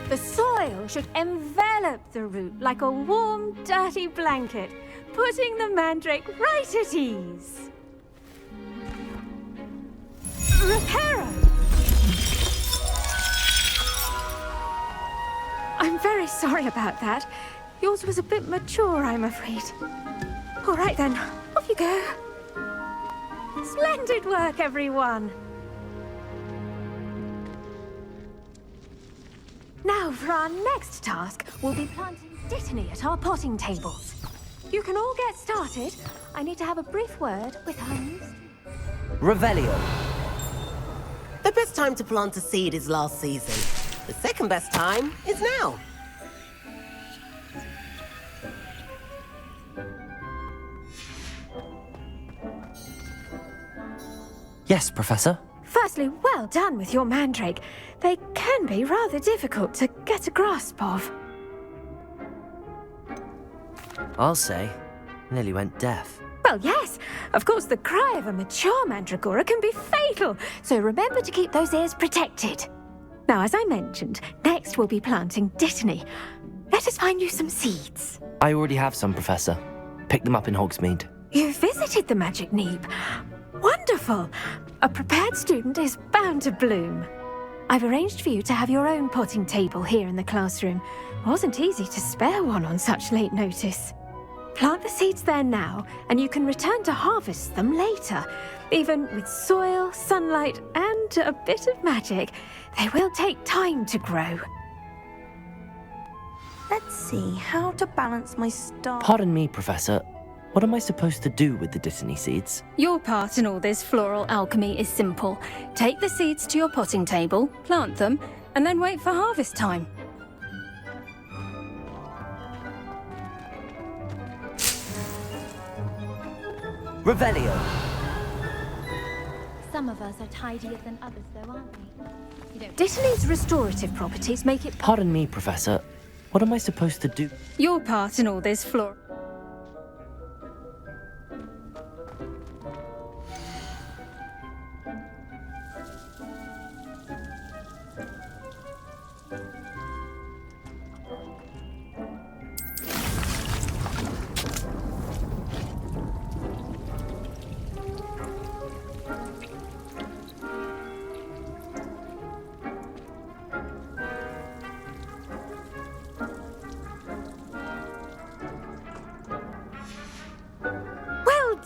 S22: The soil should envelop the root like a warm, dirty blanket, putting the mandrake right at ease. Reparo! I'm very sorry about that. Yours was a bit mature, I'm afraid. All right then, off you go. Splendid work, everyone. Now, for our next task, we'll be planting dittany at our potting tables. You can all get started. I need to have a brief word with our new student.
S23: Revelio. The best time to plant a seed is last season. The second best time is now.
S4: Yes, Professor?
S22: Firstly, well done with your mandrake. They can be rather difficult to get a grasp of.
S4: I'll say. Nearly went deaf.
S22: Well, yes. Of course, the cry of a mature mandragora can be fatal, so remember to keep those ears protected. Now, as I mentioned, next we'll be planting dittany. Let us find you some seeds.
S4: I already have some, Professor. Picked them up in Hogsmeade.
S22: You visited the Magic Neep. Wonderful! A prepared student is bound to bloom. I've arranged for you to have your own potting table here in the classroom. Wasn't easy to spare one on such late notice. Plant the seeds there now, and you can return to harvest them later. Even with soil, sunlight, and a bit of magic, they will take time to grow.
S13: Let's see how to balance my star.
S4: Pardon me, Professor. What am I supposed to do with the dittany seeds?
S21: Your part in all this floral alchemy is simple. Take the seeds to your potting table, plant them, and then wait for harvest time.
S4: Revelio.
S21: Some of us are tidier than others, though, aren't we?
S22: Dittany's restorative properties make it...
S4: Pardon me, Professor. What am I supposed to do?
S21: Your part in all this floral...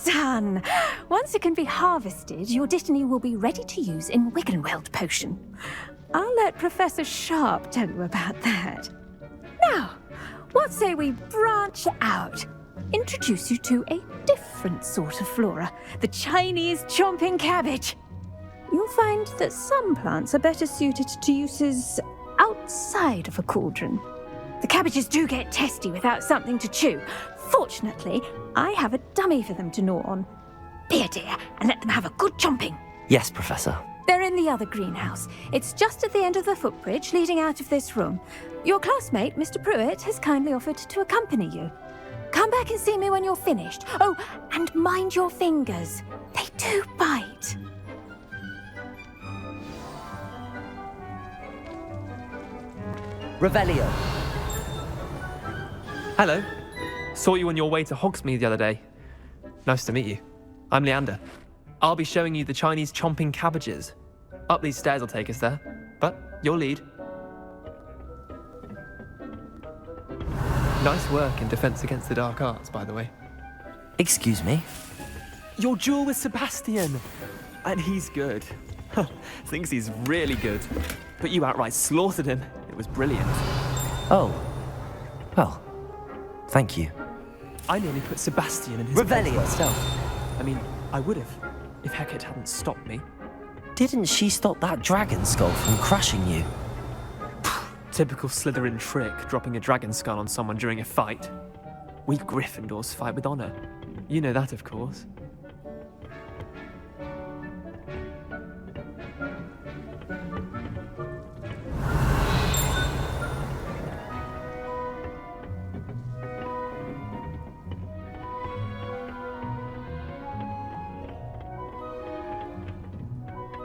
S22: done! Once it can be harvested, your Dittany will be ready to use in Wiggenweld potion. I'll let Professor Sharp tell you about that. Now, what say we branch out? Introduce you to a different sort of flora, the Chinese chomping cabbage. You'll find that some plants are better suited to uses outside of a cauldron. The cabbages do get testy without something to chew. Fortunately, I have a dummy for them to gnaw on. Be a dear and let them have a good chomping.
S4: Yes, Professor.
S22: They're in the other greenhouse. It's just at the end of the footbridge leading out of this room. Your classmate, Mr. Pruitt, has kindly offered to accompany you. Come back and see me when you're finished. Oh, and mind your fingers. They do bite.
S4: Revelio.
S2: Hello. Saw you on your way to Hogsmeade the other day. Nice to meet you. I'm Leander. I'll be showing you the Chinese chomping cabbages. Up these stairs will take us there, but your lead. Nice work in Defense Against the Dark Arts, by the way.
S4: Excuse me?
S2: Your duel with Sebastian! And he's good. Thinks he's really good. But you outright slaughtered him. It was brilliant.
S4: Oh. Well, thank you.
S2: I nearly put Sebastian in his
S4: Revelio
S2: place myself. I mean, I would have, if Hecate hadn't stopped me.
S4: Didn't she stop that dragon skull from crushing you?
S2: Typical Slytherin trick, dropping a dragon skull on someone during a fight. We Gryffindors fight with honor. You know that, of course.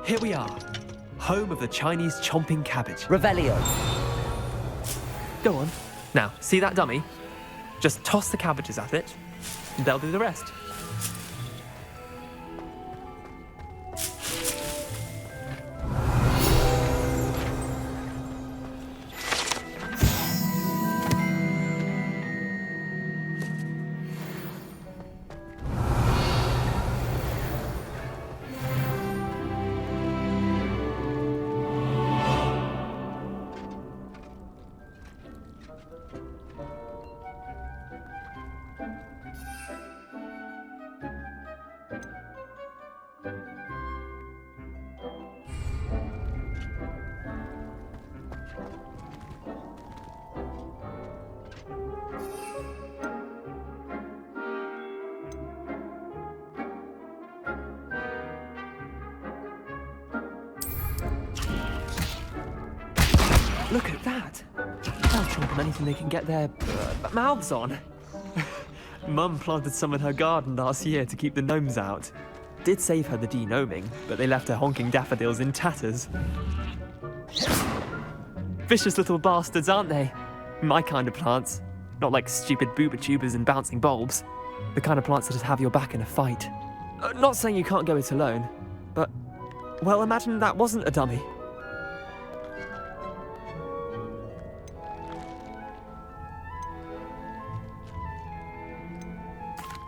S2: Here we are, home of the Chinese chomping cabbage.
S4: Revelio.
S2: Go on. Now, see that dummy? Just toss the cabbages at it, and they'll do the rest. Look at that! They'll chomp on anything they can get their mouths on. Mum planted some in her garden last year to keep the gnomes out. Did save her the de-gnoming, but they left her honking daffodils in tatters. Vicious little bastards, aren't they? My kind of plants. Not like stupid booba tubers and bouncing bulbs. The kind of plants that'd have your back in a fight. Not saying you can't go it alone, but, well, imagine that wasn't a dummy.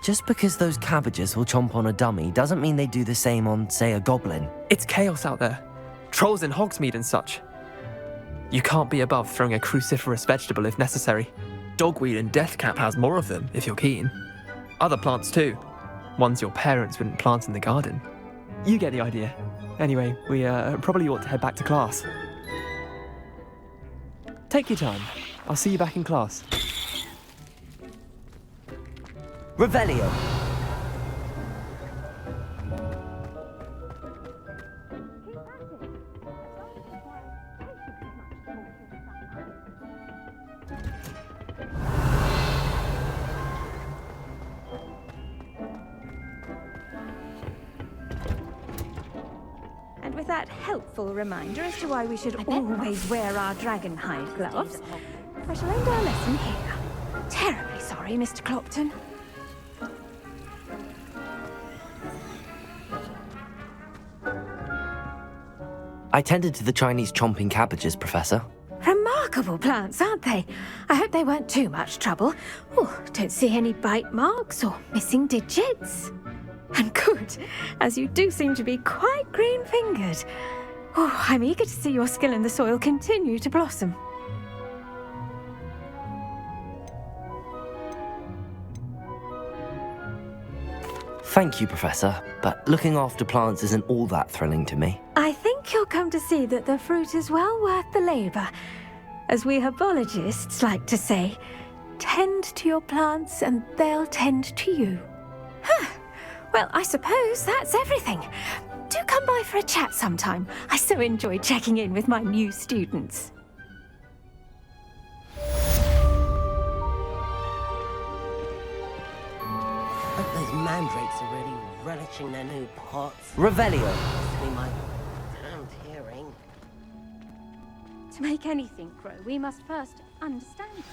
S4: Just because those cabbages will chomp on a dummy doesn't mean they do the same on, say, a goblin.
S2: It's chaos out there. Trolls in Hogsmeade and such. You can't be above throwing a cruciferous vegetable if necessary. Dogweed and deathcap has more of them, if you're keen. Other plants too. Ones your parents wouldn't plant in the garden. You get the idea. Anyway, we probably ought to head back to class. Take your time. I'll see you back in class.
S4: Revelio.
S22: And with that helpful reminder as to why we should always wear our dragon hide gloves, I shall end our lesson here. Terribly sorry, Mr. Clopton.
S4: I tended to the Chinese chomping cabbages, Professor.
S22: Remarkable plants, aren't they? I hope they weren't too much trouble. Oh, don't see any bite marks or missing digits. And good, as you do seem to be quite green-fingered. Oh, I'm eager to see your skill in the soil continue to blossom.
S4: Thank you, Professor, but looking after plants isn't all that thrilling to me.
S22: I think you'll come to see that the fruit is well worth the labour. As we herbologists like to say, tend to your plants and they'll tend to you. Huh. Well, I suppose that's everything. Do come by for a chat sometime. I so enjoy checking in with my new students.
S23: Hope those mandrakes are really relishing their new pots.
S4: Revelio.
S23: Be my damned hearing.
S21: To make anything grow, we must first understand it.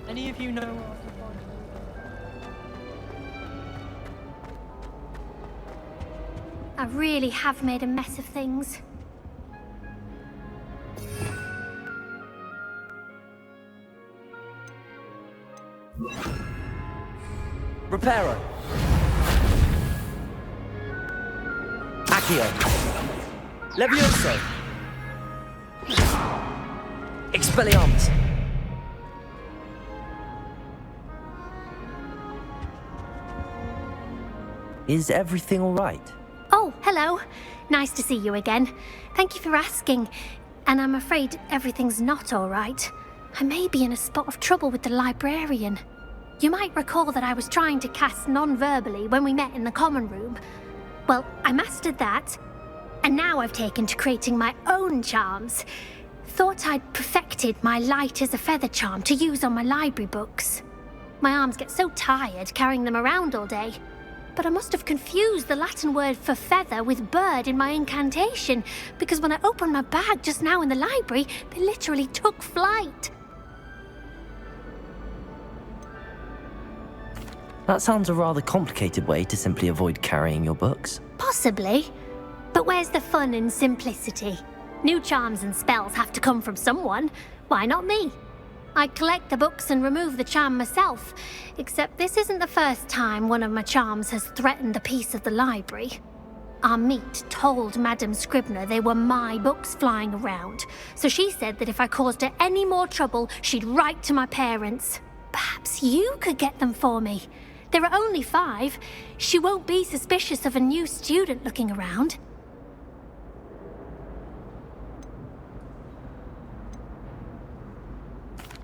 S2: Any of you know?
S6: I really have made a mess of things.
S4: Reparo. Accio. Levioso. Expelliarmus. Is everything all right?
S6: Oh, hello. Nice to see you again. Thank you for asking. And I'm afraid everything's not all right. I may be in a spot of trouble with the librarian. You might recall that I was trying to cast non-verbally when we met in the common room. Well, I mastered that, and now I've taken to creating my own charms. Thought I'd perfected my light as a feather charm to use on my library books. My arms get so tired carrying them around all day. But I must have confused the Latin word for feather with bird in my incantation, because when I opened my bag just now in the library, they literally took flight.
S4: That sounds a rather complicated way to simply avoid carrying your books.
S6: Possibly. But where's the fun in simplicity? New charms and spells have to come from someone. Why not me? I collect the books and remove the charm myself, except this isn't the first time one of my charms has threatened the peace of the library. Our meet told Madame Scribner they were my books flying around, so she said that if I caused her any more trouble, she'd write to my parents. Perhaps you could get them for me. There are only 5. She won't be suspicious of a new student looking around.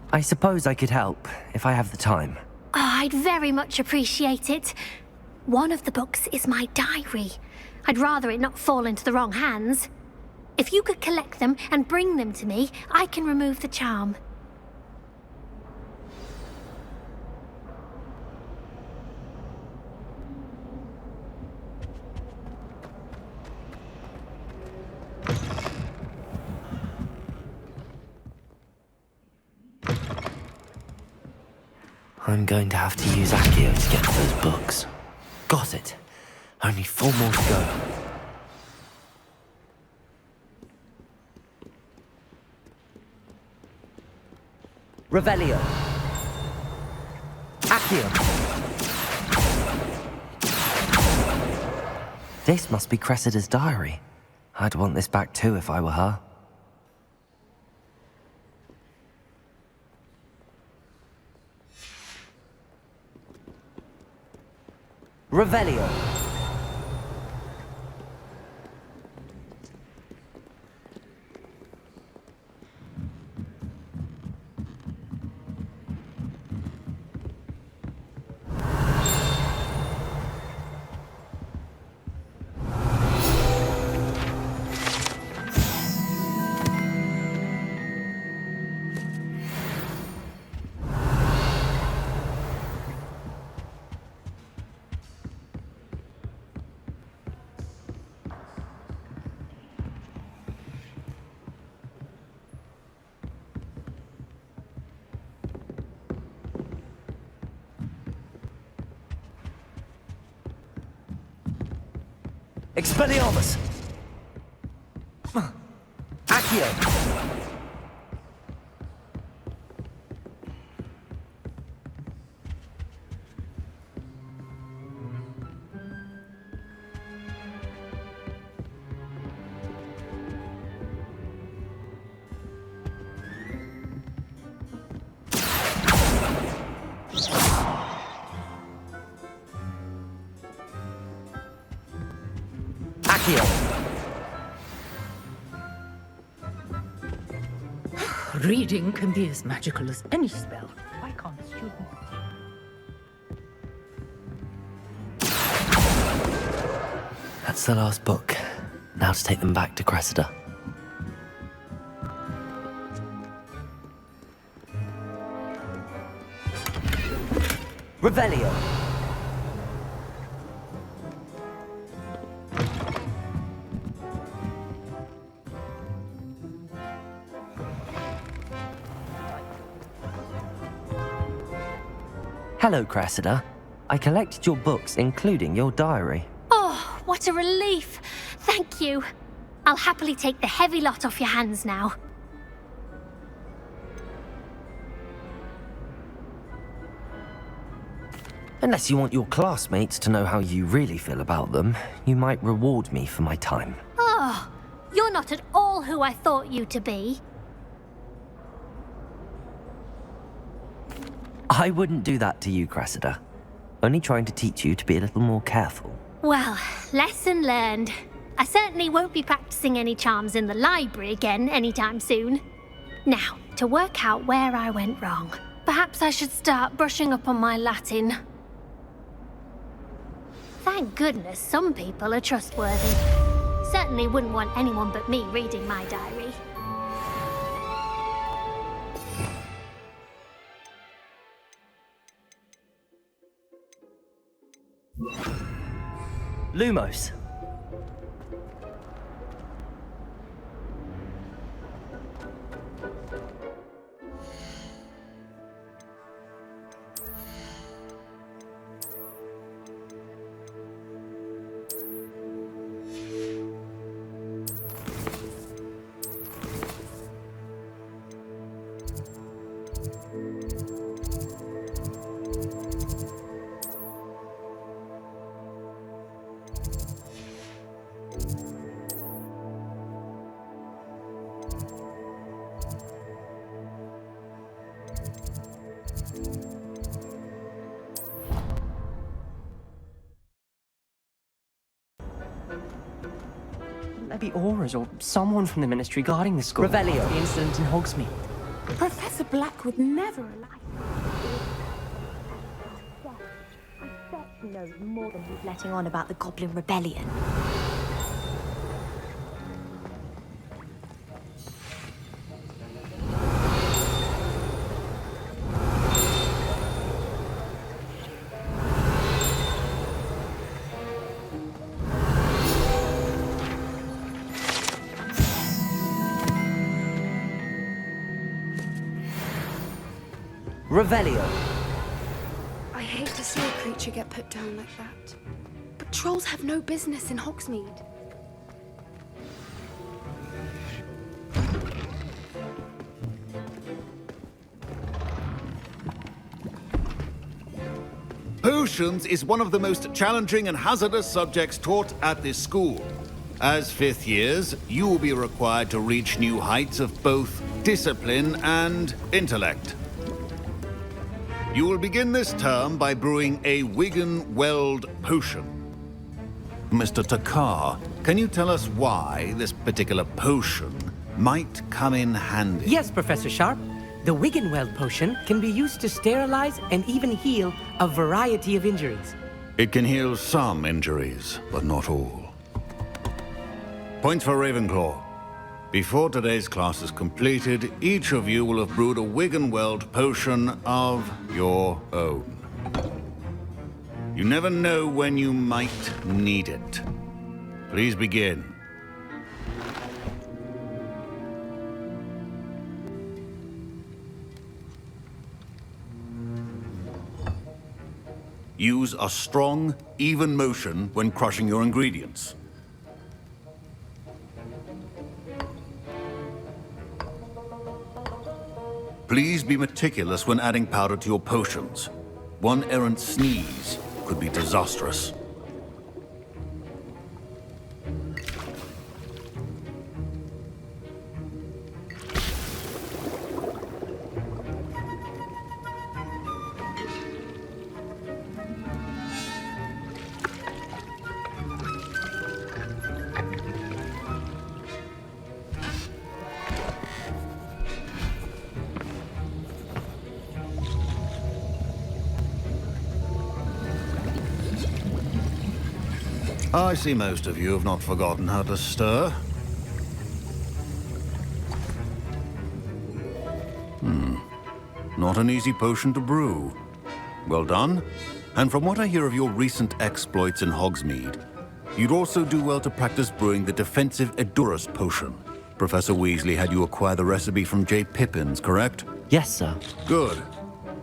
S4: I suppose I could help, if I have the time.
S6: Oh, I'd very much appreciate it. One of the books is my diary. I'd rather it not fall into the wrong hands. If you could collect them and bring them to me, I can remove the charm.
S4: I'm going to have to use Accio to get to those books. Got it. Only 4 more to go. Revelio. Accio. This must be Cressida's diary. I'd want this back too if I were her. Revelio. Expelliarmus! Accio!
S18: Reading can be as magical as any spell. Why can't students?
S4: That's the last book. Now to take them back to Cressida. Revelio! Hello, Cressida. I collected your books, including your diary.
S6: Oh, what a relief. Thank you. I'll happily take the heavy lot off your hands now.
S4: Unless you want your classmates to know how you really feel about them, you might reward me for my time.
S6: Oh, you're not at all who I thought you to be.
S4: I wouldn't do that to you, Cressida. Only trying to teach you to be a little more careful.
S6: Well, lesson learned. I certainly won't be practicing any charms in the library again anytime soon. Now, to work out where I went wrong. Perhaps I should start brushing up on my Latin. Thank goodness some people are trustworthy. Certainly wouldn't want anyone but me reading my diary.
S4: Lumos.
S3: There be auras or someone from the ministry guarding the school.
S4: Revelio.
S3: The incident in Hogsmeade.
S21: Professor Black would never allow.
S9: I bet he knows more than he's letting on about the Goblin Rebellion.
S4: Revelio.
S8: I hate to see a creature get put down like that. But trolls have no business in Hogsmeade.
S19: Potions is one of the most challenging and hazardous subjects taught at this school. As fifth years, you will be required to reach new heights of both discipline and intellect. You will begin this term by brewing a Wigan-Weld potion. Mr. Takar, can you tell us why this particular potion might come in handy?
S3: Yes, Professor Sharp. The Wigan-Weld potion can be used to sterilize and even heal a variety of injuries.
S19: It can heal some injuries, but not all. Points for Ravenclaw. Before today's class is completed, each of you will have brewed a Wigan-Weld potion of your own. You never know when you might need it. Please begin. Use a strong, even motion when crushing your ingredients. Please be meticulous when adding powder to your potions. One errant sneeze could be disastrous. I see most of you have not forgotten how to stir. Not an easy potion to brew. Well done. And from what I hear of your recent exploits in Hogsmeade, you'd also do well to practice brewing the defensive Edurus potion. Professor Weasley had you acquire the recipe from J. Pippins, correct?
S4: Yes, sir.
S19: Good.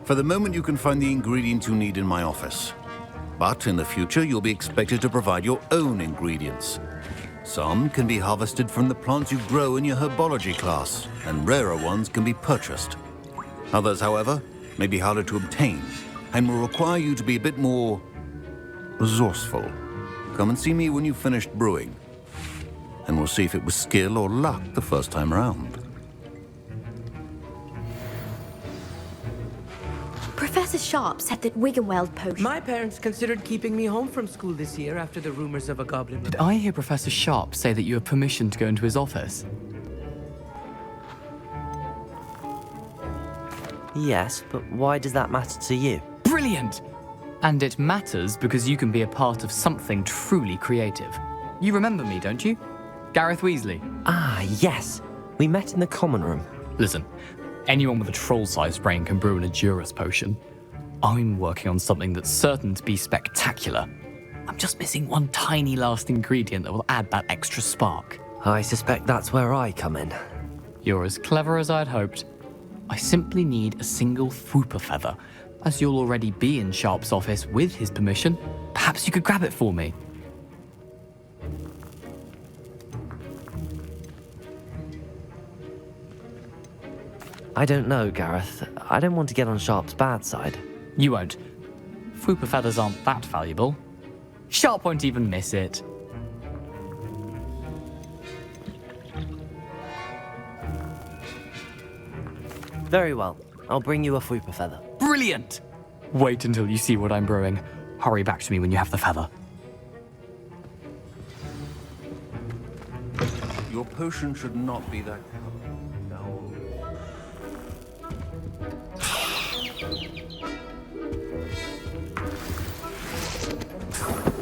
S19: For the moment, you can find the ingredients you need in my office. But in the future, you'll be expected to provide your own ingredients. Some can be harvested from the plants you grow in your herbology class, and rarer ones can be purchased. Others, however, may be harder to obtain, and will require you to be a bit more resourceful. Come and see me when you've finished brewing, and we'll see if it was skill or luck the first time around.
S9: Professor Sharp said that Wiggenweld potion...
S3: My parents considered keeping me home from school this year after the rumors of a goblin...
S14: Did I hear Professor Sharp say that you have permission to go into his office?
S4: Yes, but why does that matter to you?
S14: Brilliant! And it matters because you can be a part of something truly creative. You remember me, don't you? Gareth Weasley.
S4: Ah, yes. We met in the common room.
S14: Listen, anyone with a troll-sized brain can brew an Edurus potion. I'm working on something that's certain to be spectacular. I'm just missing one tiny last ingredient that will add that extra spark.
S4: I suspect that's where I come in.
S14: You're as clever as I'd hoped. I simply need a single Fwooper feather. As you'll already be in Sharp's office with his permission, perhaps you could grab it for me.
S4: I don't know, Gareth. I don't want to get on Sharp's bad side.
S14: You won't. Fwooper feathers aren't that valuable. Sharp won't even miss it.
S4: Very well. I'll bring you a Fwooper feather.
S14: Brilliant! Wait until you see what I'm brewing. Hurry back to me when you have the feather.
S19: Your potion should not be that...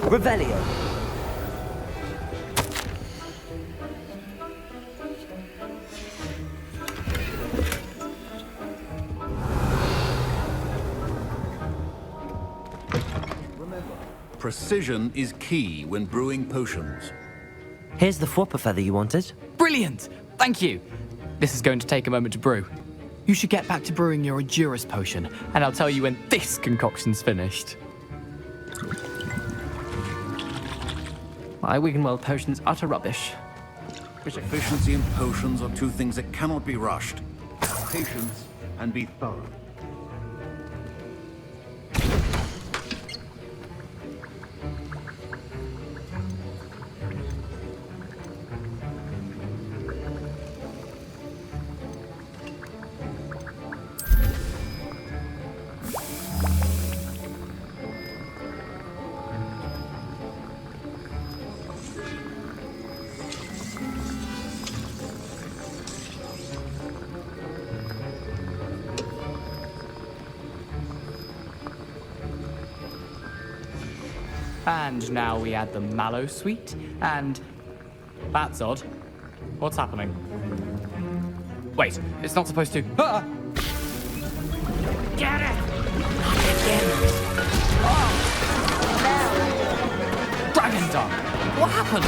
S4: Revelio.
S19: Remember, precision is key when brewing potions.
S4: Here's the Fwooper feather you wanted.
S14: Brilliant! Thank you. This is going to take a moment to brew. You should get back to brewing your Edurus potion, and I'll tell you when this concoction's finished.
S2: My Wiggenweld potion's utter rubbish.
S19: Efficiency and potions are two things that cannot be rushed. Have patience and be thorough.
S14: And now we add the mallow sweet, and... That's odd. What's happening? Wait, it's not supposed to... Ah!
S12: Get it!
S14: Dragon Dung! What happened?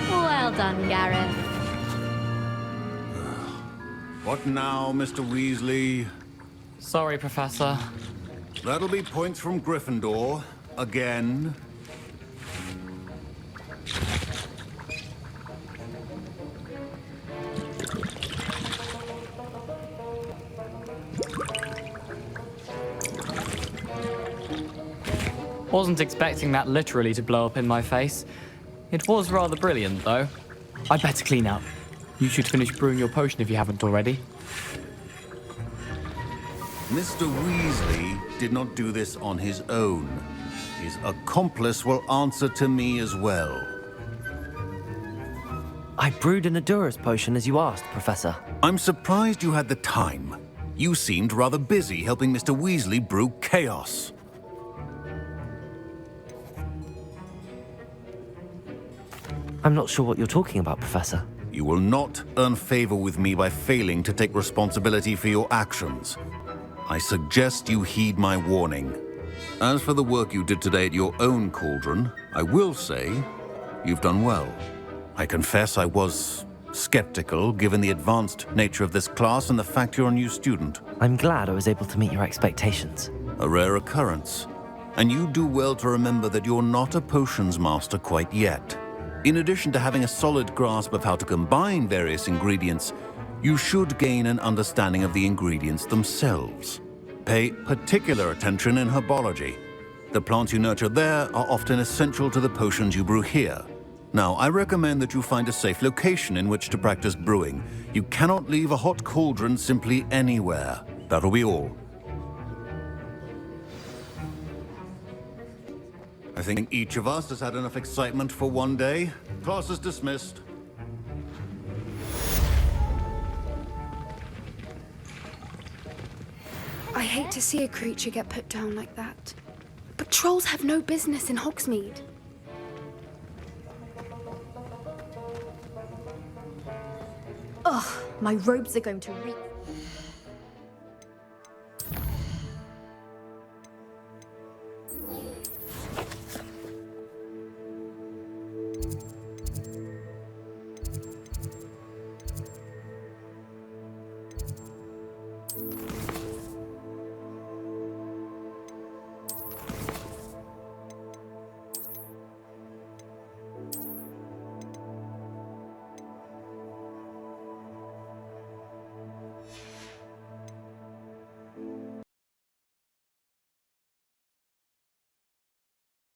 S9: Well done, Gareth.
S19: What now, Mr. Weasley?
S14: Sorry, Professor.
S19: That'll be points from Gryffindor. Again.
S14: Wasn't expecting that literally to blow up in my face. It was rather brilliant, though. I'd better clean up. You should finish brewing your potion if you haven't already.
S19: Mr. Weasley did not do this on his own. His accomplice will answer to me as well.
S4: I brewed an Adura's potion as you asked, Professor.
S19: I'm surprised you had the time. You seemed rather busy helping Mr. Weasley brew chaos.
S4: I'm not sure what you're talking about, Professor.
S19: You will not earn favor with me by failing to take responsibility for your actions. I suggest you heed my warning. As for the work you did today at your own cauldron, I will say you've done well. I confess I was skeptical, given the advanced nature of this class and the fact you're a new student.
S4: I'm glad I was able to meet your expectations.
S19: A rare occurrence. And you do well to remember that you're not a potions master quite yet. In addition to having a solid grasp of how to combine various ingredients, you should gain an understanding of the ingredients themselves. Pay particular attention in herbology. The plants you nurture there are often essential to the potions you brew here. Now, I recommend that you find a safe location in which to practice brewing. You cannot leave a hot cauldron simply anywhere. That'll be all. I think each of us has had enough excitement for one day. Class is dismissed.
S8: I hate to see a creature get put down like that. But trolls have no business in Hogsmeade.
S9: Ugh, my robes are going to reek.